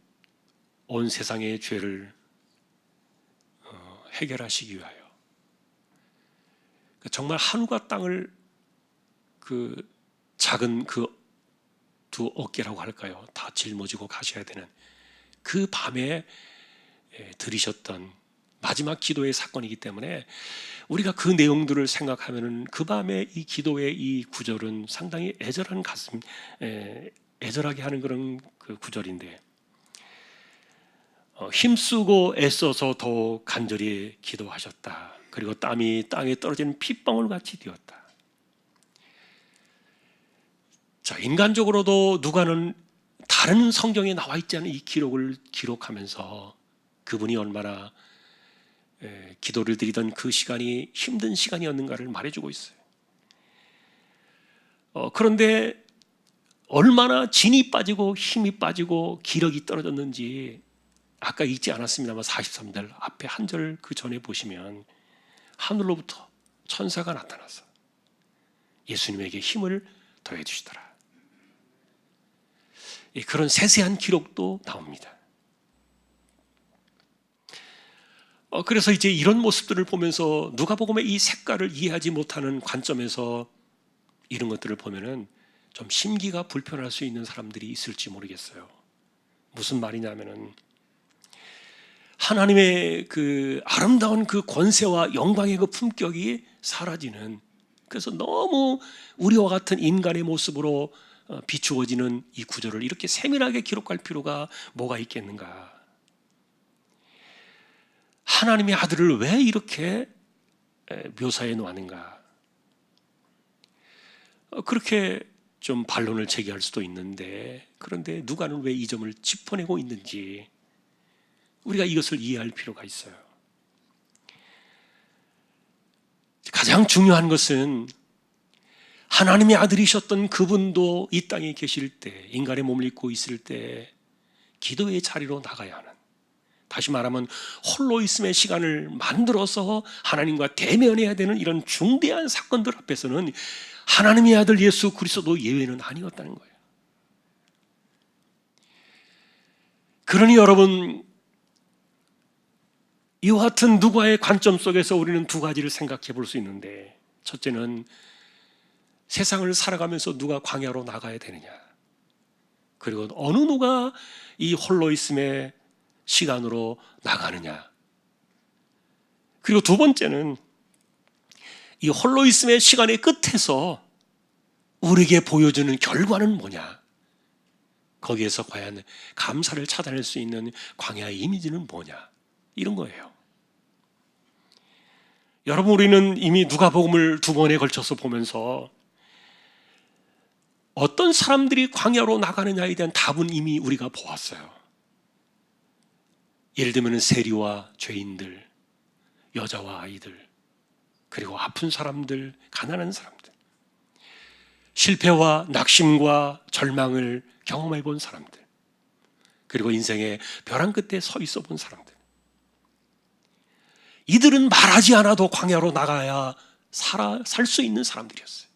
Speaker 1: 온 세상의 죄를 해결하시기 위하여, 정말 하늘과 땅을 그 작은 그 두 어깨라고 할까요? 다 짊어지고 가셔야 되는 그 밤에 들으셨던 마지막 기도의 사건이기 때문에 우리가 그 내용들을 생각하면은 그 밤에 이 기도의 이 구절은 상당히 애절한 가슴, 애절하게 하는 그런 그 구절인데, 힘쓰고 애써서 더욱 간절히 기도하셨다. 그리고 땀이 땅에 떨어지는 핏방울 같이 되었다. 자, 인간적으로도 누가는 다른 성경에 나와 있지 않은 이 기록을 기록하면서 그분이 얼마나 기도를 드리던 그 시간이 힘든 시간이었는가를 말해주고 있어요. 그런데 얼마나 진이 빠지고 힘이 빠지고 기력이 떨어졌는지 아까 읽지 않았습니다만 43절 앞에 한 절 그 전에 보시면 하늘로부터 천사가 나타나서 예수님에게 힘을 더해 주시더라. 그런 세세한 기록도 나옵니다. 그래서 이제 이런 모습들을 보면서 누가복음의 이 색깔을 이해하지 못하는 관점에서 이런 것들을 보면은 좀 심기가 불편할 수 있는 사람들이 있을지 모르겠어요. 무슨 말이냐면은 하나님의 그 아름다운 그 권세와 영광의 그 품격이 사라지는, 그래서 너무 우리와 같은 인간의 모습으로 비추어지는 이 구절을 이렇게 세밀하게 기록할 필요가 뭐가 있겠는가? 하나님의 아들을 왜 이렇게 묘사해 놓았는가? 그렇게 좀 반론을 제기할 수도 있는데, 그런데 누가는 왜 이 점을 짚어내고 있는지 우리가 이것을 이해할 필요가 있어요. 가장 중요한 것은 하나님의 아들이셨던 그분도 이 땅에 계실 때, 인간의 몸을 입고 있을 때 기도의 자리로 나가야 하는, 다시 말하면 홀로 있음의 시간을 만들어서 하나님과 대면해야 되는 이런 중대한 사건들 앞에서는 하나님의 아들 예수 그리스도도 예외는 아니었다는 거예요. 그러니 여러분, 이와 같은 누가의 관점 속에서 우리는 두 가지를 생각해 볼 수 있는데, 첫째는 세상을 살아가면서 누가 광야로 나가야 되느냐, 그리고 어느 누가 이 홀로 있음의 시간으로 나가느냐, 그리고 두 번째는 이 홀로 있음의 시간의 끝에서 우리에게 보여주는 결과는 뭐냐, 거기에서 과연 감사를 찾아낼 수 있는 광야의 이미지는 뭐냐, 이런 거예요. 여러분, 우리는 이미 누가복음을 두 번에 걸쳐서 보면서 어떤 사람들이 광야로 나가느냐에 대한 답은 이미 우리가 보았어요. 예를 들면 세리와 죄인들, 여자와 아이들, 그리고 아픈 사람들, 가난한 사람들, 실패와 낙심과 절망을 경험해 본 사람들, 그리고 인생의 벼랑 끝에 서 있어 본 사람들. 이들은 말하지 않아도 광야로 나가야 살 수 있는 사람들이었어요.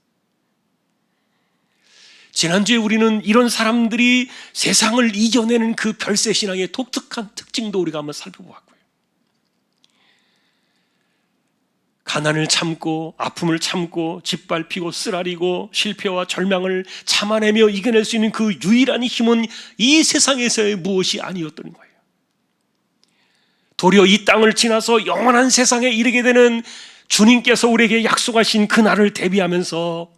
Speaker 1: 지난주에 우리는 이런 사람들이 세상을 이겨내는 그 별세신앙의 독특한 특징도 우리가 한번 살펴보았고요. 가난을 참고 아픔을 참고 짓밟히고 쓰라리고 실패와 절망을 참아내며 이겨낼 수 있는 그 유일한 힘은 이 세상에서의 무엇이 아니었던 거예요. 도리어 이 땅을 지나서 영원한 세상에 이르게 되는 주님께서 우리에게 약속하신 그 날을 대비하면서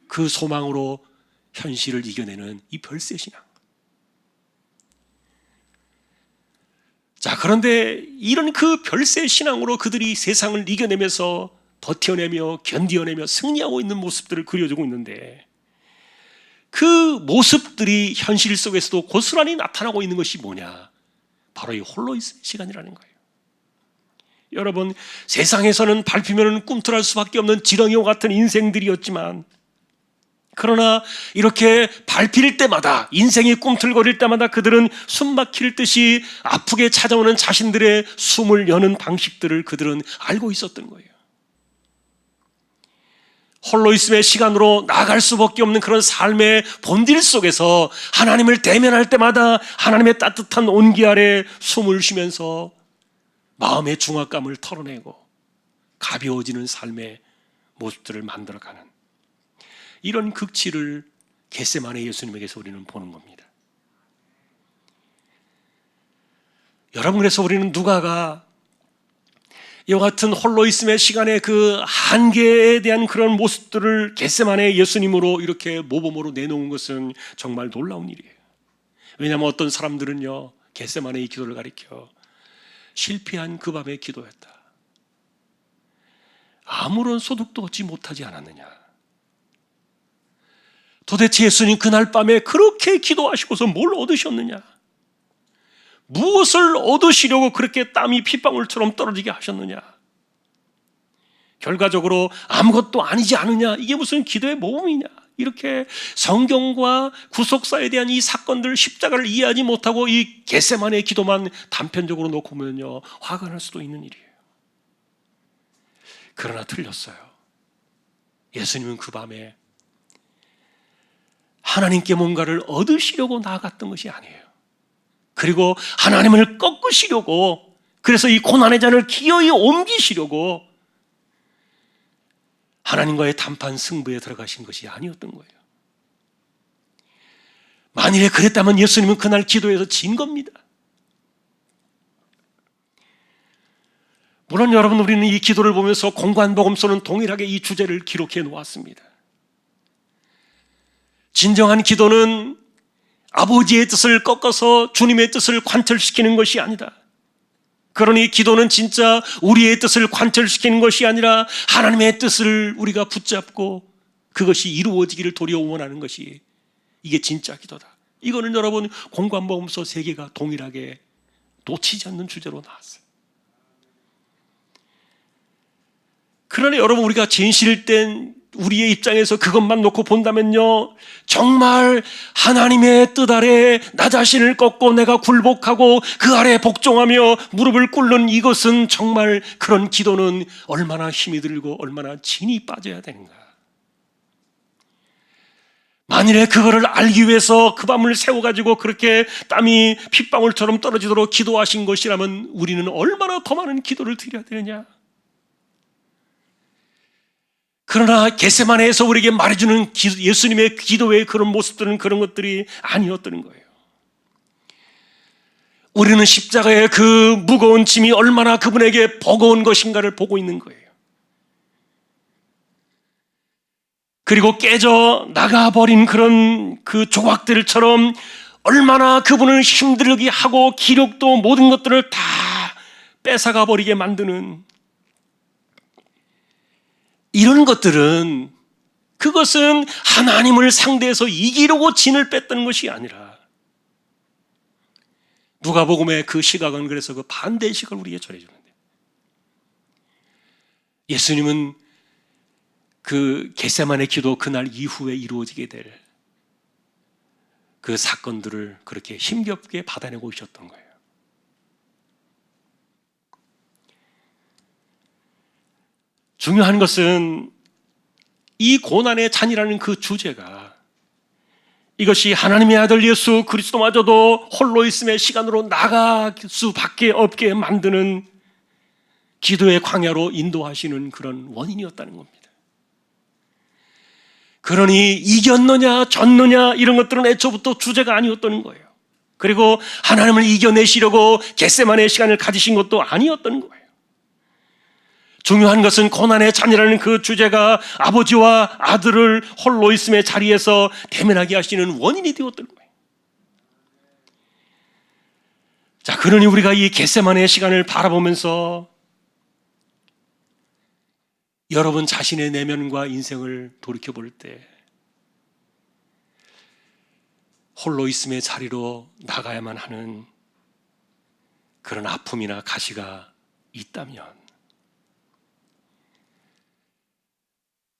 Speaker 1: 그 소망으로 현실을 이겨내는 이 별세신앙. 자, 그런데 이런 그 별세신앙으로 그들이 세상을 이겨내면서 버텨내며 견디어내며 승리하고 있는 모습들을 그려주고 있는데, 그 모습들이 현실 속에서도 고스란히 나타나고 있는 것이 뭐냐? 바로 이 홀로 있을 시간이라는 거예요. 여러분, 세상에서는 밟히면 꿈틀할 수밖에 없는 지렁이와 같은 인생들이었지만, 그러나 이렇게 밟힐 때마다, 인생이 꿈틀거릴 때마다 그들은 숨 막힐 듯이 아프게 찾아오는 자신들의 숨을 여는 방식들을 그들은 알고 있었던 거예요. 홀로 있음의 시간으로 나아갈 수밖에 없는 그런 삶의 본질 속에서 하나님을 대면할 때마다 하나님의 따뜻한 온기 아래 숨을 쉬면서 마음의 중압감을 털어내고 가벼워지는 삶의 모습들을 만들어가는 이런 극치를 겟세마네 예수님에게서 우리는 보는 겁니다. 여러분, 그래서 우리는 누가가 이와 같은 홀로 있음의 시간의 그 한계에 대한 그런 모습들을 겟세마네 예수님으로 이렇게 모범으로 내놓은 것은 정말 놀라운 일이에요. 왜냐하면 어떤 사람들은요, 겟세마네 이 기도를 가리켜 실패한 그 밤의 기도였다, 아무런 소득도 얻지 못하지 않았느냐? 도대체 예수님 그날 밤에 그렇게 기도하시고서 뭘 얻으셨느냐? 무엇을 얻으시려고 그렇게 땀이 핏방울처럼 떨어지게 하셨느냐? 결과적으로 아무것도 아니지 않느냐? 이게 무슨 기도의 모범이냐? 이렇게 성경과 구속사에 대한 이 사건들, 십자가를 이해하지 못하고 이 겟세마네의 기도만 단편적으로 놓고 보면요, 화가 날 수도 있는 일이에요. 그러나 틀렸어요. 예수님은 그 밤에 하나님께 뭔가를 얻으시려고 나아갔던 것이 아니에요. 그리고 하나님을 꺾으시려고, 그래서 이 고난의 잔을 기어이 옮기시려고 하나님과의 단판 승부에 들어가신 것이 아니었던 거예요. 만일에 그랬다면 예수님은 그날 기도에서 진 겁니다. 물론 여러분, 우리는 이 기도를 보면서 공관복음서는 동일하게 이 주제를 기록해 놓았습니다. 진정한 기도는 아버지의 뜻을 꺾어서 주님의 뜻을 관철시키는 것이 아니다. 그러니 기도는 진짜 우리의 뜻을 관철시키는 것이 아니라 하나님의 뜻을 우리가 붙잡고 그것이 이루어지기를 도리어 원하는 것이, 이게 진짜 기도다. 이거는 여러분 공관복음서 3개가 동일하게 놓치지 않는 주제로 나왔어요. 그러나 여러분, 우리가 진실된 우리의 입장에서 그것만 놓고 본다면요, 정말 하나님의 뜻 아래 나 자신을 꺾고 내가 굴복하고 그 아래 복종하며 무릎을 꿇는 이것은, 정말 그런 기도는 얼마나 힘이 들고 얼마나 진이 빠져야 되는가. 만일에 그거를 알기 위해서 그 밤을 새워가지고 그렇게 땀이 핏방울처럼 떨어지도록 기도하신 것이라면 우리는 얼마나 더 많은 기도를 드려야 되느냐. 그러나 겟세마네에서 우리에게 말해주는 예수님의 기도의 그런 모습들은 그런 것들이 아니었던 거예요. 우리는 십자가의 그 무거운 짐이 얼마나 그분에게 버거운 것인가를 보고 있는 거예요. 그리고 깨져 나가버린 그런 그 조각들처럼 얼마나 그분을 힘들게 하고 기력도 모든 것들을 다 뺏어가 버리게 만드는 이런 것들은, 그것은 하나님을 상대해서 이기려고 진을 뺐던 것이 아니라, 누가복음의 그 시각은 그래서 그 반대의 시각을 우리에게 전해주는데, 예수님은 그 겟세마네 기도 그날 이후에 이루어지게 될 그 사건들을 그렇게 힘겹게 받아내고 오셨던 거예요. 중요한 것은 이 고난의 잔이라는 그 주제가, 이것이 하나님의 아들 예수 그리스도마저도 홀로 있음의 시간으로 나갈 수밖에 없게 만드는 기도의 광야로 인도하시는 그런 원인이었다는 겁니다. 그러니 이겼느냐 졌느냐 이런 것들은 애초부터 주제가 아니었던 거예요. 그리고 하나님을 이겨내시려고 겟세마네의 시간을 가지신 것도 아니었던 거예요. 중요한 것은 고난의 잔이라는 그 주제가 아버지와 아들을 홀로 있음의 자리에서 대면하게 하시는 원인이 되었던 거예요. 자, 그러니 우리가 이 겟세마네의 시간을 바라보면서 여러분 자신의 내면과 인생을 돌이켜볼 때 홀로 있음의 자리로 나가야만 하는 그런 아픔이나 가시가 있다면,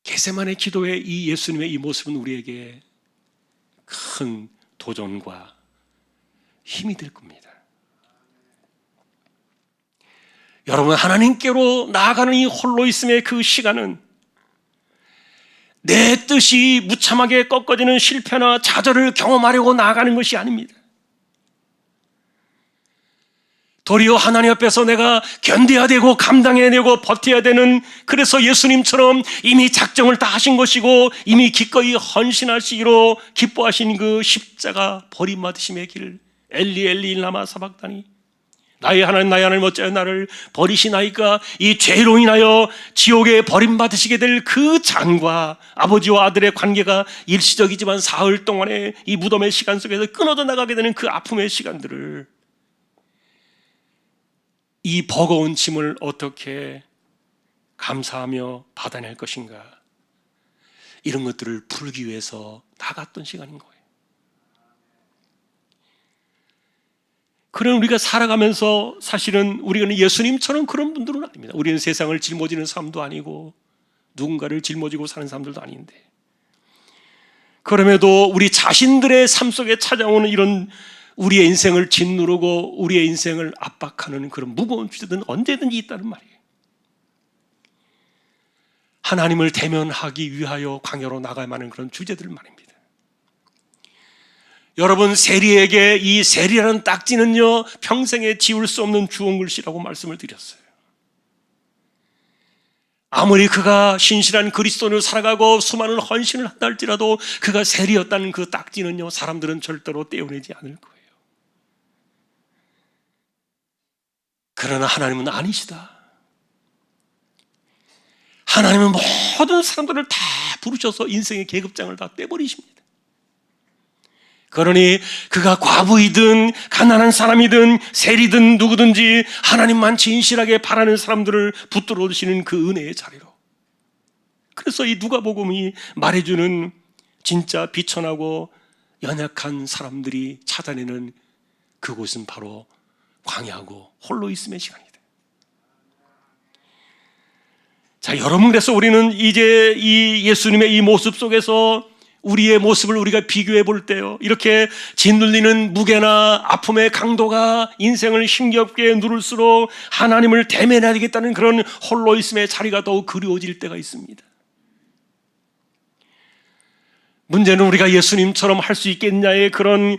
Speaker 1: 겟세마네 기도의 이 예수님의 이 모습은 우리에게 큰 도전과 힘이 될 겁니다. 여러분, 하나님께로 나아가는 이 홀로 있음의 그 시간은 내 뜻이 무참하게 꺾어지는 실패나 좌절을 경험하려고 나아가는 것이 아닙니다. 도리어 하나님 앞에서 내가 견뎌야 되고 감당해내고 버텨야 되는, 그래서 예수님처럼 이미 작정을 다 하신 것이고 이미 기꺼이 헌신하시기로 기뻐하신 그 십자가 버림받으심의 길, 엘리 엘리 라마 사박다니, 나의 하나님 어찌하여 나를 버리시나이까, 이 죄로 인하여 지옥에 버림받으시게 될 그 잔과 아버지와 아들의 관계가 일시적이지만 사흘 동안의 이 무덤의 시간 속에서 끊어져 나가게 되는 그 아픔의 시간들을, 이 버거운 짐을 어떻게 감사하며 받아낼 것인가, 이런 것들을 풀기 위해서 나갔던 시간인 거예요. 그런 우리가 살아가면서 사실은 우리는 예수님처럼 그런 분들은 아닙니다. 우리는 세상을 짊어지는 사람도 아니고 누군가를 짊어지고 사는 사람들도 아닌데, 그럼에도 우리 자신들의 삶 속에 찾아오는 이런 우리의 인생을 짓누르고 우리의 인생을 압박하는 그런 무거운 주제들은 언제든지 있다는 말이에요. 하나님을 대면하기 위하여 광야로 나가야만 하는 그런 주제들 말입니다. 여러분, 세리에게 이 세리라는 딱지는요, 평생에 지울 수 없는 주홍 글씨라고 말씀을 드렸어요. 아무리 그가 신실한 그리스도인으로 살아가고 수많은 헌신을 한다 할지라도 그가 세리였다는 그 딱지는요, 사람들은 절대로 떼어내지 않을 거예요. 그러나 하나님은 아니시다. 하나님은 모든 사람들을 다 부르셔서 인생의 계급장을 다 떼버리십니다. 그러니 그가 과부이든 가난한 사람이든 세리든 누구든지 하나님만 진실하게 바라는 사람들을 붙들어 주시는 그 은혜의 자리로. 그래서 이 누가복음이 말해주는 진짜 비천하고 연약한 사람들이 찾아내는 그곳은 바로 광야고 홀로 있음의 시간이다. 자, 여러분, 그래서 우리는 이제 이 예수님의 이 모습 속에서 우리의 모습을 우리가 비교해 볼 때요, 이렇게 짓눌리는 무게나 아픔의 강도가 인생을 힘겹게 누를수록 하나님을 대면해야 되겠다는 그런 홀로 있음의 자리가 더욱 그리워질 때가 있습니다. 문제는 우리가 예수님처럼 할 수 있겠냐의 그런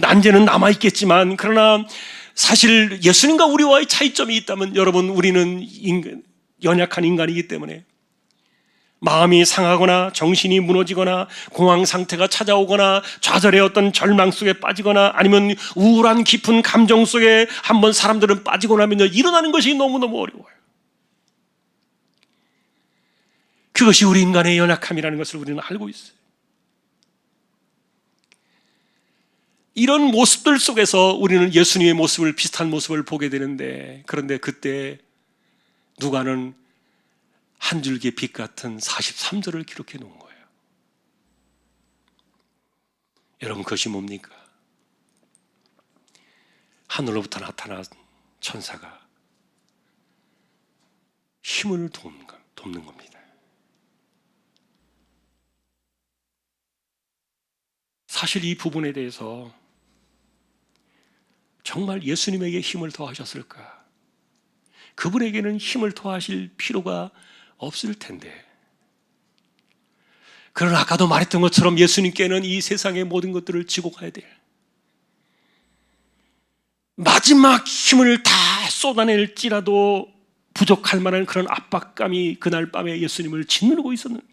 Speaker 1: 난제는 남아있겠지만, 그러나 사실 예수님과 우리와의 차이점이 있다면, 여러분, 우리는 연약한 인간이기 때문에 마음이 상하거나 정신이 무너지거나 공황 상태가 찾아오거나 좌절의 어떤 절망 속에 빠지거나 아니면 우울한 깊은 감정 속에 한번 사람들은 빠지고 나면요, 일어나는 것이 너무너무 어려워요. 그것이 우리 인간의 연약함이라는 것을 우리는 알고 있어요. 이런 모습들 속에서 우리는 예수님의 모습을, 비슷한 모습을 보게 되는데, 그런데 그때 누가는 한 줄기의 빛 같은 43절을 기록해 놓은 거예요. 여러분, 그것이 뭡니까? 하늘로부터 나타난 천사가 힘을 돕는 겁니다. 사실 이 부분에 대해서 정말 예수님에게 힘을 더하셨을까? 그분에게는 힘을 더하실 필요가 없을 텐데, 그러나 아까도 말했던 것처럼 예수님께는 이 세상의 모든 것들을 지고 가야 될 마지막 힘을 다 쏟아낼지라도 부족할 만한 그런 압박감이 그날 밤에 예수님을 짓누르고 있었는데,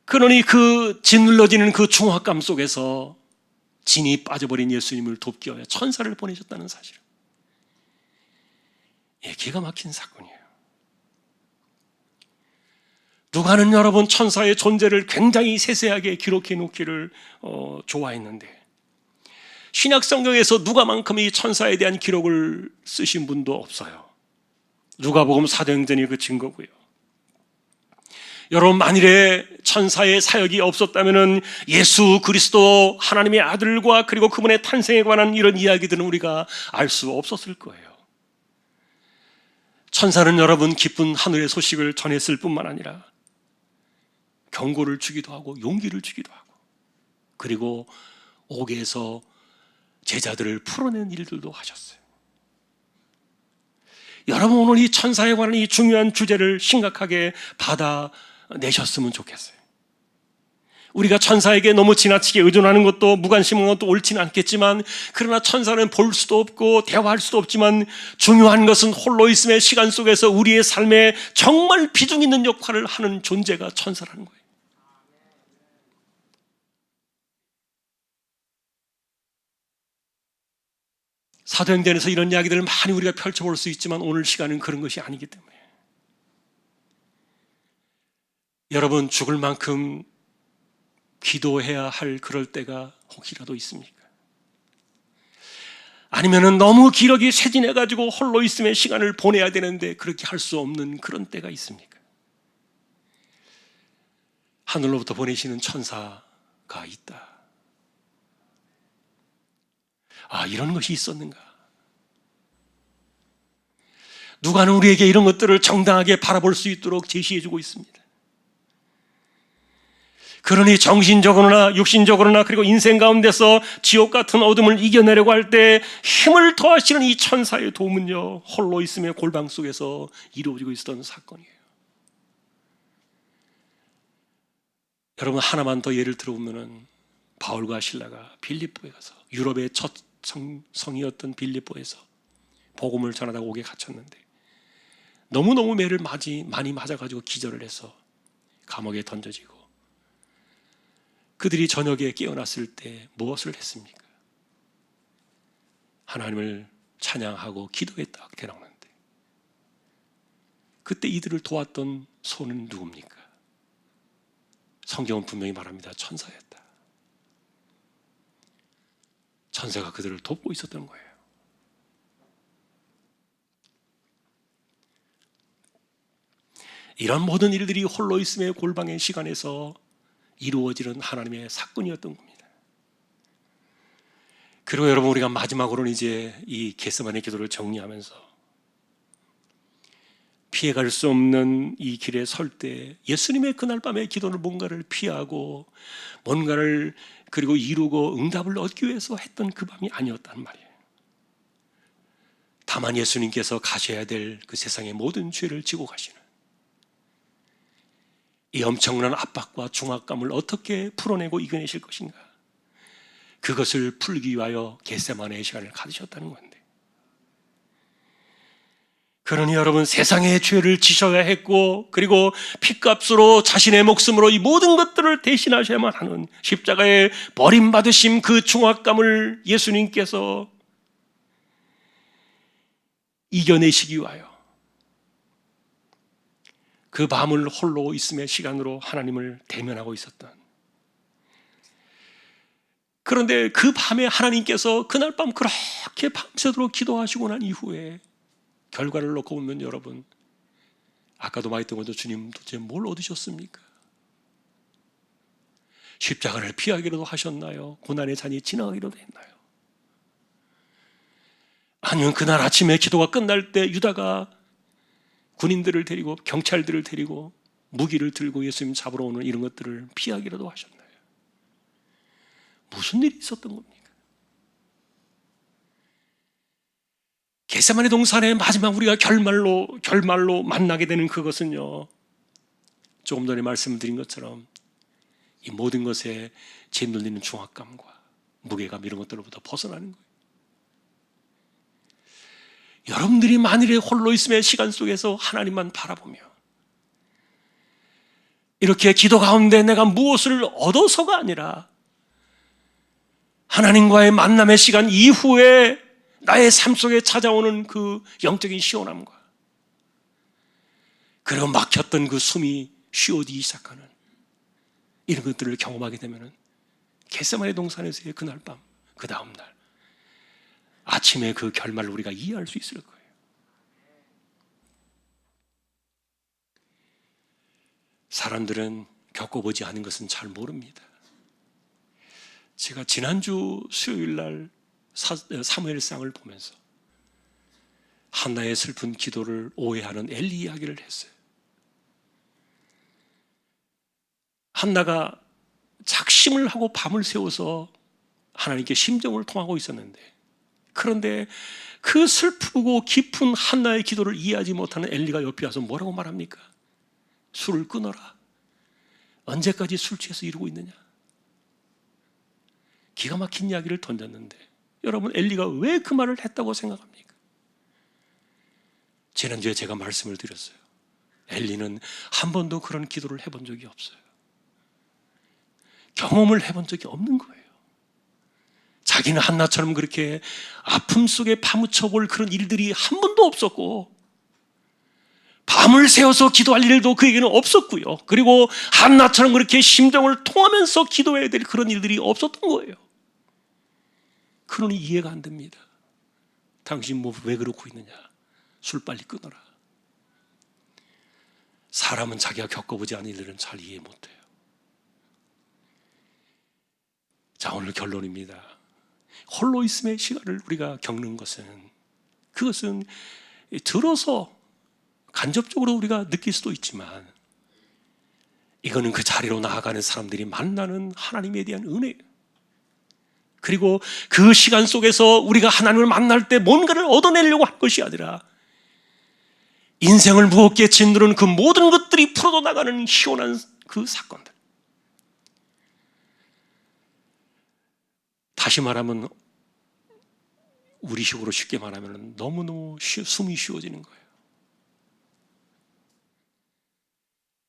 Speaker 1: 그러니 그 짓눌러지는 그 중압감 속에서 진이 빠져버린 예수님을 돕기 위해 천사를 보내셨다는 사실, 기가 막힌 사건이에요. 누가는 여러분, 천사의 존재를 굉장히 세세하게 기록해 놓기를 좋아했는데, 신약 성경에서 누가만큼 이 천사에 대한 기록을 쓰신 분도 없어요. 누가복음 사도행전이 그 증거고요. 여러분, 만일에 천사의 사역이 없었다면 예수 그리스도 하나님의 아들과 그리고 그분의 탄생에 관한 이런 이야기들은 우리가 알 수 없었을 거예요. 천사는 여러분, 기쁜 하늘의 소식을 전했을 뿐만 아니라 경고를 주기도 하고 용기를 주기도 하고, 그리고 옥에서 제자들을 풀어낸 일들도 하셨어요. 여러분, 오늘 이 천사에 관한 이 중요한 주제를 심각하게 받아내셨으면 좋겠어요. 우리가 천사에게 너무 지나치게 의존하는 것도, 무관심한 것도 옳지는 않겠지만, 그러나 천사는 볼 수도 없고 대화할 수도 없지만, 중요한 것은 홀로 있음의 시간 속에서 우리의 삶에 정말 비중 있는 역할을 하는 존재가 천사라는 거예요. 사도행전에서 이런 이야기들을 많이 우리가 펼쳐볼 수 있지만, 오늘 시간은 그런 것이 아니기 때문에, 여러분, 죽을 만큼 기도해야 할 그럴 때가 혹이라도 있습니까? 아니면은 너무 기력이 쇠진해가지고 홀로 있으면 시간을 보내야 되는데 그렇게 할 수 없는 그런 때가 있습니까? 하늘로부터 보내시는 천사가 있다. 아, 이런 것이 있었는가? 누가는 우리에게 이런 것들을 정당하게 바라볼 수 있도록 제시해주고 있습니다. 그러니 정신적으로나 육신적으로나 그리고 인생 가운데서 지옥 같은 어둠을 이겨내려고 할 때 힘을 더하시는 이 천사의 도움은요, 홀로 있으며 골방 속에서 이루어지고 있었던 사건이에요. 여러분, 하나만 더 예를 들어보면은 바울과 실라가 빌립보에 가서, 유럽의 첫 성이었던 빌립보에서 복음을 전하다가 옥에 갇혔는데 너무너무 매를 많이 맞아가지고 기절을 해서 감옥에 던져지고, 그들이 저녁에 깨어났을 때 무엇을 했습니까? 하나님을 찬양하고 기도에 딱 대나오는데, 그때 이들을 도왔던 손은 누굽니까? 성경은 분명히 말합니다. 천사였다. 천사가 그들을 돕고 있었던 거예요. 이런 모든 일들이 홀로 있음의 골방의 시간에서 이루어지는 하나님의 사건이었던 겁니다. 그리고 여러분, 우리가 마지막으로는 이제 이 겟세마네 기도를 정리하면서 피해갈 수 없는 이 길에 설 때 예수님의 그날 밤의 기도는 뭔가를 피하고 뭔가를 그리고 이루고 응답을 얻기 위해서 했던 그 밤이 아니었단 말이에요. 다만 예수님께서 가셔야 될 그 세상의 모든 죄를 지고 가시는 이 엄청난 압박과 중압감을 어떻게 풀어내고 이겨내실 것인가, 그것을 풀기 위하여 겟세마네의 시간을 가지셨다는 건데, 그러니 여러분, 세상의 죄를 지셔야 했고 그리고 핏값으로 자신의 목숨으로 이 모든 것들을 대신하셔야만 하는 십자가에 버림받으심, 그 중압감을 예수님께서 이겨내시기 위하여 그 밤을 홀로 있음의 시간으로 하나님을 대면하고 있었던, 그런데 그 밤에 하나님께서 그날 밤 그렇게 밤새도록 기도하시고 난 이후에 결과를 놓고 보면, 여러분, 아까도 말했던 것도 주님 도대체 뭘 얻으셨습니까? 십자가를 피하기로도 하셨나요? 고난의 잔이 지나가기로도 했나요? 아니면 그날 아침에 기도가 끝날 때 유다가 군인들을 데리고, 경찰들을 데리고 무기를 들고 예수님 잡으러 오는 이런 것들을 피하기라도 하셨나요? 무슨 일이 있었던 겁니까? 겟세마네 동산의 마지막 우리가 결말로 만나게 되는 그것은요, 조금 전에 말씀드린 것처럼 이 모든 것에 짓눌리는 중압감과 무게감, 이런 것들로부터 벗어나는 거예요. 여러분들이 만일에 홀로 있음의 시간 속에서 하나님만 바라보며 이렇게 기도 가운데 내가 무엇을 얻어서가 아니라 하나님과의 만남의 시간 이후에 나의 삶 속에 찾아오는 그 영적인 시원함과 그리고 막혔던 그 숨이 쉬어지기 시작하는 이런 것들을 경험하게 되면 겟세마네 동산에서의 그날 밤, 그 다음 날 아침에 그 결말을 우리가 이해할 수 있을 거예요. 사람들은 겪어보지 않은 것은 잘 모릅니다. 제가 지난주 수요일 날 사무엘상을 보면서 한나의 슬픈 기도를 오해하는 엘리 이야기를 했어요. 한나가 작심을 하고 밤을 새워서 하나님께 심정을 통하고 있었는데, 그런데 그 슬프고 깊은 한나의 기도를 이해하지 못하는 엘리가 옆에 와서 뭐라고 말합니까? 술을 끊어라. 언제까지 술 취해서 이러고 있느냐? 기가 막힌 이야기를 던졌는데, 여러분, 엘리가 왜 그 말을 했다고 생각합니까? 지난주에 제가 말씀을 드렸어요. 엘리는 한 번도 그런 기도를 해본 적이 없어요. 경험을 해본 적이 없는 거예요. 자기는 한나처럼 그렇게 아픔 속에 파묻혀 볼 그런 일들이 한 번도 없었고, 밤을 새워서 기도할 일도 그에게는 없었고요. 그리고 한나처럼 그렇게 심정을 통하면서 기도해야 될 그런 일들이 없었던 거예요. 그러니 이해가 안 됩니다. 당신 뭐 왜 그러고 있느냐? 술 빨리 끊어라. 사람은 자기가 겪어보지 않은 일들은 잘 이해 못해요. 자, 오늘 결론입니다. 홀로 있음의 시간을 우리가 겪는 것은, 그것은 들어서 간접적으로 우리가 느낄 수도 있지만, 이거는 그 자리로 나아가는 사람들이 만나는 하나님에 대한 은혜예요. 그리고 그 시간 속에서 우리가 하나님을 만날 때 뭔가를 얻어내려고 할 것이 아니라, 인생을 무겁게 짓누르는 그 모든 것들이 풀어져 나가는 시원한 그 사건들. 다시 말하면, 우리식으로 쉽게 말하면 너무너무 숨이 쉬워지는 거예요.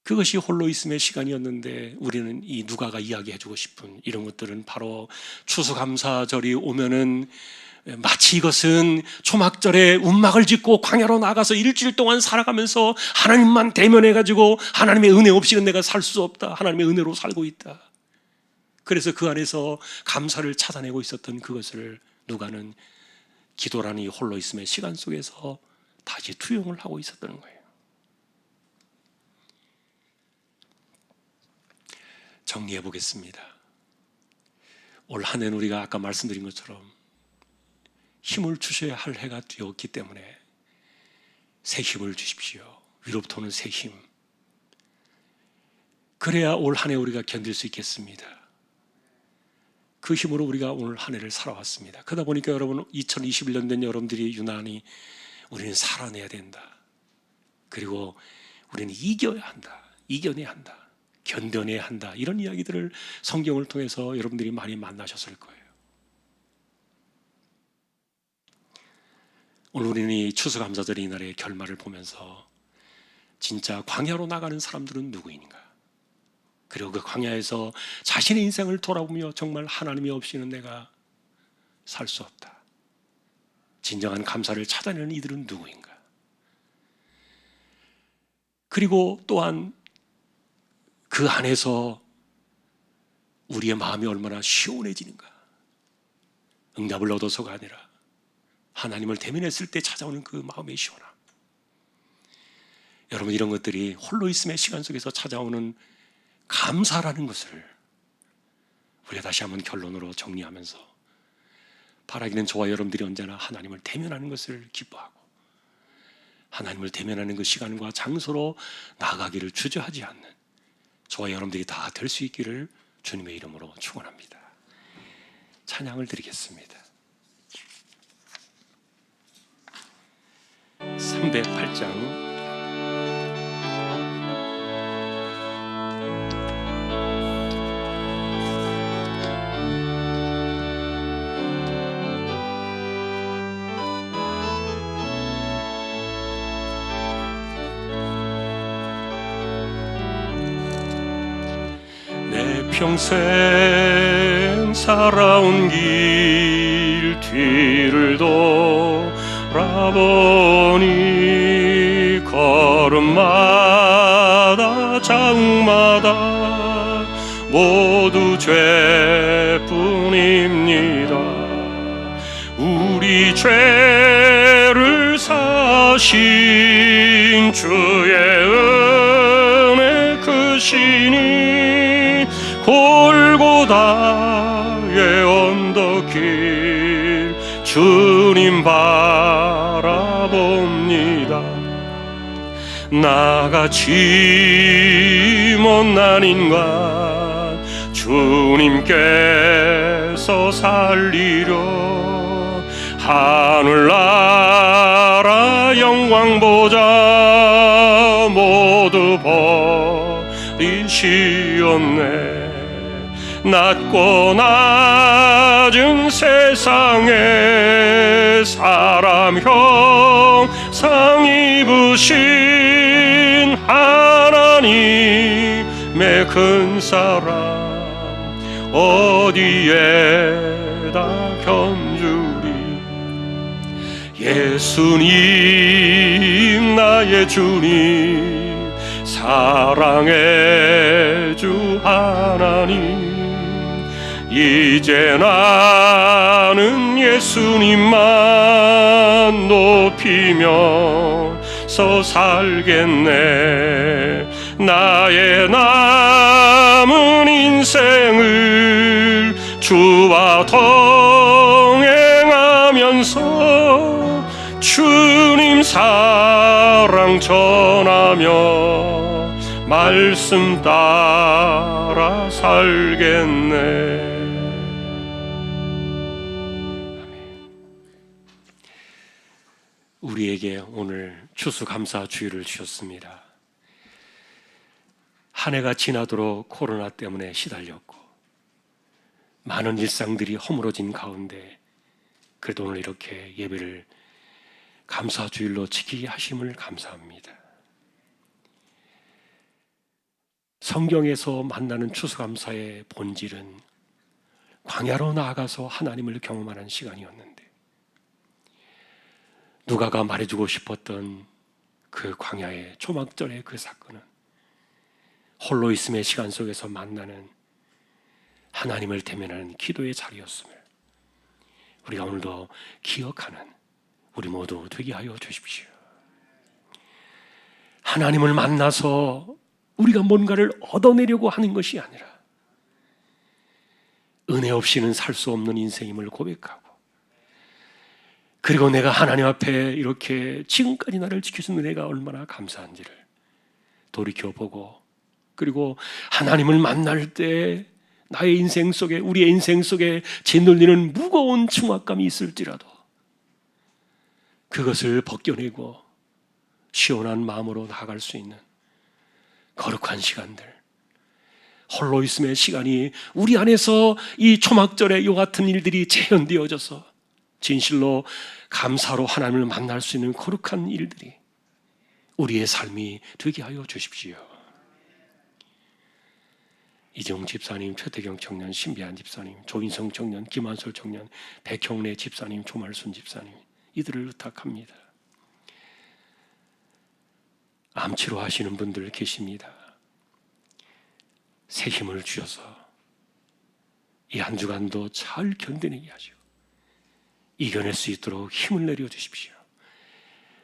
Speaker 1: 그것이 홀로 있음의 시간이었는데, 우리는 이 누가가 이야기해주고 싶은 이런 것들은 바로 추수감사절이 오면은 마치 이것은 초막절에 운막을 짓고 광야로 나가서 일주일 동안 살아가면서 하나님만 대면해가지고 하나님의 은혜 없이는 내가 살 수 없다, 하나님의 은혜로 살고 있다, 그래서 그 안에서 감사를 찾아내고 있었던 그것을 누가는 기도라는 이 홀로 있음의 시간 속에서 다시 투영을 하고 있었던 거예요. 정리해 보겠습니다. 올 한 해는 우리가 아까 말씀드린 것처럼 힘을 주셔야 할 해가 되었기 때문에 새 힘을 주십시오. 위로부터 오는 새 힘. 그래야 올 한 해 우리가 견딜 수 있겠습니다. 그 힘으로 우리가 오늘 한 해를 살아왔습니다. 그러다 보니까 여러분, 2021년 된 여러분들이 유난히 우리는 살아내야 된다, 그리고 우리는 이겨야 한다, 이겨내야 한다, 견뎌내야 한다, 이런 이야기들을 성경을 통해서 여러분들이 많이 만나셨을 거예요. 오늘 우리는 이 추수감사절 이날의 결말을 보면서 진짜 광야로 나가는 사람들은 누구인가, 그리고 그 광야에서 자신의 인생을 돌아보며 정말 하나님이 없이는 내가 살 수 없다, 진정한 감사를 찾아내는 이들은 누구인가, 그리고 또한 그 안에서 우리의 마음이 얼마나 시원해지는가, 응답을 얻어서가 아니라 하나님을 대면했을 때 찾아오는 그 마음의 시원함. 여러분, 이런 것들이 홀로 있음의 시간 속에서 찾아오는 감사라는 것을 우리가 다시 한번 결론으로 정리하면서, 바라기는 저와 여러분들이 언제나 하나님을 대면하는 것을 기뻐하고 하나님을 대면하는 그 시간과 장소로 나아가기를 주저하지 않는 저와 여러분들이 다 될 수 있기를 주님의 이름으로 축원합니다. 찬양을 드리겠습니다. 308장 평생 살아온 길 뒤를 돌아보니 걸음마다 자욱마다 모두 죄뿐입니다. 우리 죄를 사신 주의 은혜 크시니 골고다의 언덕길 주님 바라봅니다. 나같이 못난 인간 주님께서 살리려 하늘나라 영광 보좌 모두 버리시었네. 낮고 낮은 세상에 사람 형상 입으신 하나님의 큰 사랑 어디에다 견주리. 예수님 나의 주님 사랑의 주 하나님, 이제 나는 예수님만 높이면서 살겠네. 나의 남은 인생을 주와 동행하면서 주님 사랑 전하며 말씀 따라 살겠네. 우리에게 오늘 추수감사주일을 주셨습니다. 한 해가 지나도록 코로나 때문에 시달렸고 많은 일상들이 허물어진 가운데 그래도 오늘 이렇게 예배를 감사주일로 지키게 하심을 감사합니다. 성경에서 만나는 추수감사의 본질은 광야로 나아가서 하나님을 경험하는 시간이었는데, 누가가 말해주고 싶었던 그 광야의 초막절의 그 사건은 홀로 있음의 시간 속에서 만나는 하나님을 대면하는 기도의 자리였음을 우리가 오늘도 기억하는 우리 모두 되게 하여 주십시오. 하나님을 만나서 우리가 뭔가를 얻어내려고 하는 것이 아니라 은혜 없이는 살 수 없는 인생임을 고백하고, 그리고 내가 하나님 앞에 이렇게 지금까지 나를 지켜준 은혜가 얼마나 감사한지를 돌이켜보고, 그리고 하나님을 만날 때 나의 인생 속에, 우리의 인생 속에 짓눌리는 무거운 중압감이 있을지라도 그것을 벗겨내고 시원한 마음으로 나아갈 수 있는 거룩한 시간들, 홀로 있음의 시간이 우리 안에서 이 초막절에 이 같은 일들이 재현되어져서 진실로 감사로 하나님을 만날 수 있는 거룩한 일들이 우리의 삶이 되게 하여 주십시오. 이정 집사님, 최태경 청년, 신비한 집사님, 조인성 청년, 김한솔 청년, 백형래 집사님, 조말순 집사님, 이들을 의탁합니다. 암 치료하시는 분들 계십니다. 새 힘을 주셔서 이 한 주간도 잘 견뎌내게 하시고 이겨낼 수 있도록 힘을 내려주십시오.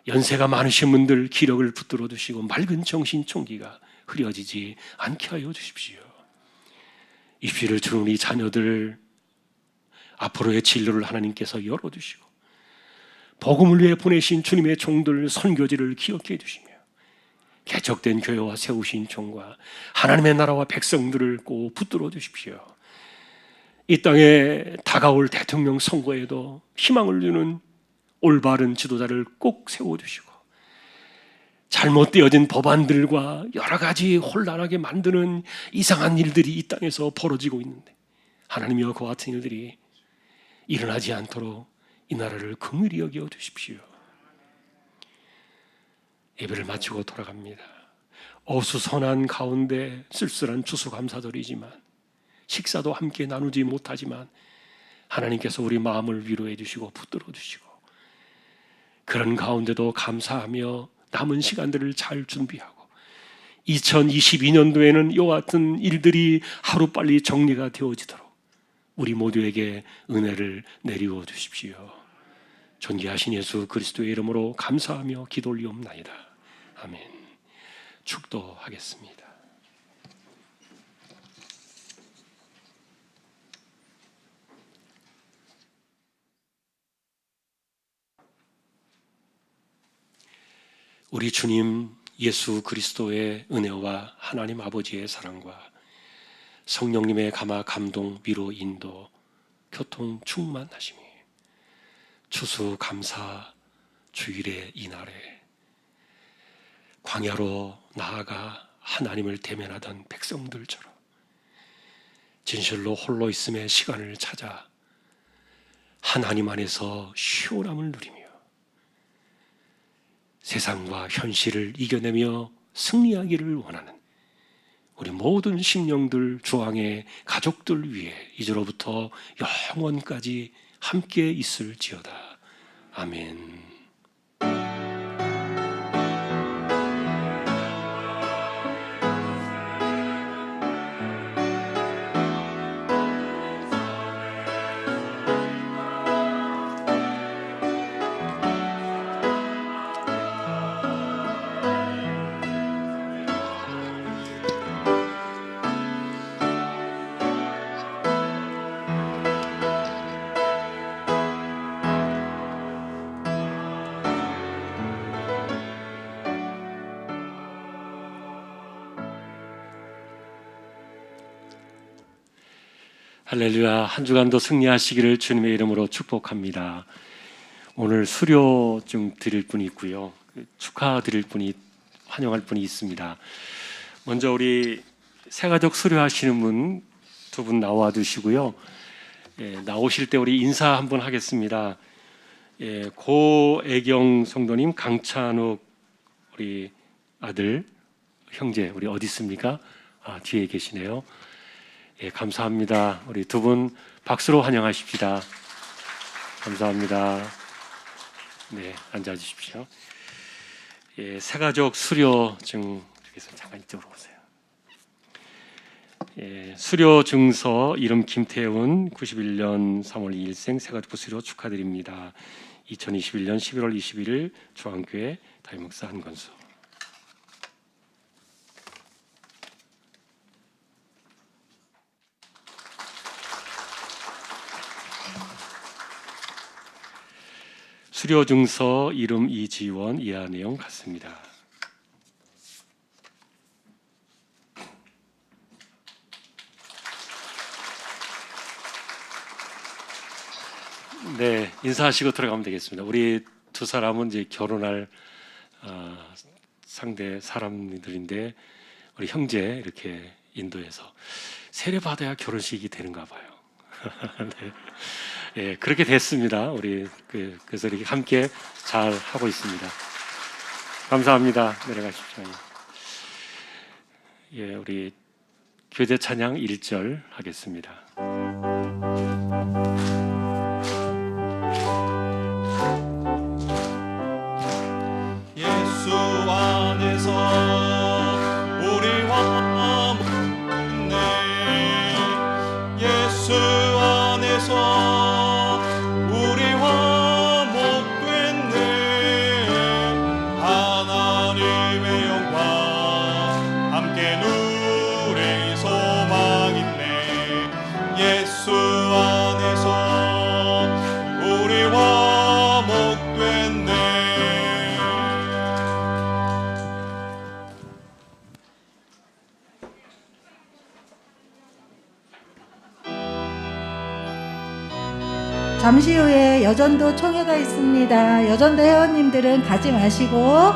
Speaker 1: 연세가 많으신 분들 기력을 붙들어 두시고 맑은 정신 총기가 흐려지지 않게 하여 주십시오. 입시를 주는 이 자녀들 앞으로의 진로를 하나님께서 열어주시고 복음을 위해 보내신 주님의 종들 선교지를 기억해 주시며 개척된 교회와 세우신 종과 하나님의 나라와 백성들을 꼭 붙들어 주십시오. 이 땅에 다가올 대통령 선거에도 희망을 주는 올바른 지도자를 꼭 세워주시고, 잘못되어진 법안들과 여러 가지 혼란하게 만드는 이상한 일들이 이 땅에서 벌어지고 있는데 하나님이여 그와 같은 일들이 일어나지 않도록 이 나라를 긍휼히 여겨 주십시오. 예배를 마치고 돌아갑니다. 어수선한 가운데 쓸쓸한 추수감사절이지만 식사도 함께 나누지 못하지만 하나님께서 우리 마음을 위로해 주시고 붙들어 주시고 그런 가운데도 감사하며 남은 시간들을 잘 준비하고 2022년도에는 이와 같은 일들이 하루빨리 정리가 되어지도록 우리 모두에게 은혜를 내리워 주십시오. 존귀하신 예수 그리스도의 이름으로 감사하며 기도 올리옵나이다. 아멘. 축도하겠습니다. 우리 주님 예수 그리스도의 은혜와 하나님 아버지의 사랑과 성령님의 감화 감동 위로 인도 교통 충만하심이 추수감사 주일의 이날에 광야로 나아가 하나님을 대면하던 백성들처럼 진실로 홀로 있음의 시간을 찾아 하나님 안에서 시원함을 누리며 세상과 현실을 이겨내며 승리하기를 원하는 우리 모든 심령들 주왕의 가족들 위해 이제로부터 영원까지 함께 있을지어다. 아멘. 할렐루야. 한 주간도 승리하시기를 주님의 이름으로 축복합니다. 오늘 수료증 드릴 분이 있고요. 축하드릴 분이, 환영할 분이 있습니다. 먼저 우리 새가족 수료하시는 분 두 분 나와 주시고요. 나오실 때 우리 인사 한번 하겠습니다. 고애경 성도님, 강찬욱 우리 아들, 형제, 우리 어디 있습니까? 뒤에 계시네요. 감사합니다. 우리 두 분 박수로 환영하십시다. 감사합니다. 네, 앉아 주십시오. 새가족 수료증, 여기서 잠깐 이쪽으로 오세요. 수료 증서 이름 김태훈 91년 3월 2일생 새가족부 수료 축하드립니다. 2021년 11월 21일 중앙교회 담임목사 한건수. 수료 증서 이름 이지원 이하 내용 같습니다. 네, 인사하시고 들어가면 되겠습니다. 우리 두 사람은 이제 결혼할 상대 사람들인데 우리 형제 이렇게 인도해서 세례 받아야 결혼식이 되는가 봐요. 네. 그렇게 됐습니다. 우리 그래서 이렇게 함께 잘 하고 있습니다. 감사합니다. 내려가십시오. 우리 교제 찬양 1절 하겠습니다.
Speaker 5: 예수 안에서 우리와 묻네. 예수 안에서 우리와 목됐네. 하나님의 영광 함께 누릴 소망 있네. 예수 안에서 우리와 목됐네.
Speaker 6: 잠시 후에 여전도 총회가 있습니다. 여전도 회원님들은 가지 마시고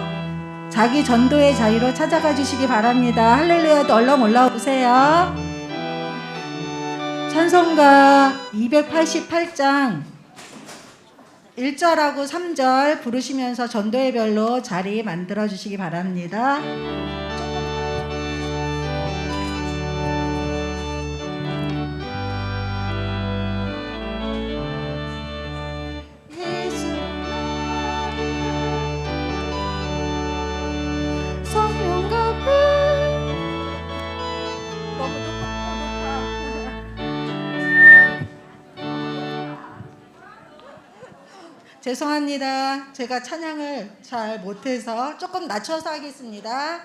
Speaker 6: 자기 전도의 자리로 찾아가 주시기 바랍니다. 할렐루야도 얼른 올라오세요. 찬송가 288장 1절하고 3절 부르시면서 전도의 별로 자리 만들어 주시기 바랍니다.
Speaker 3: 성령과 불
Speaker 6: 너무 높아. 죄송합니다. 제가 찬양을 잘 못해서 조금 낮춰서 하겠습니다.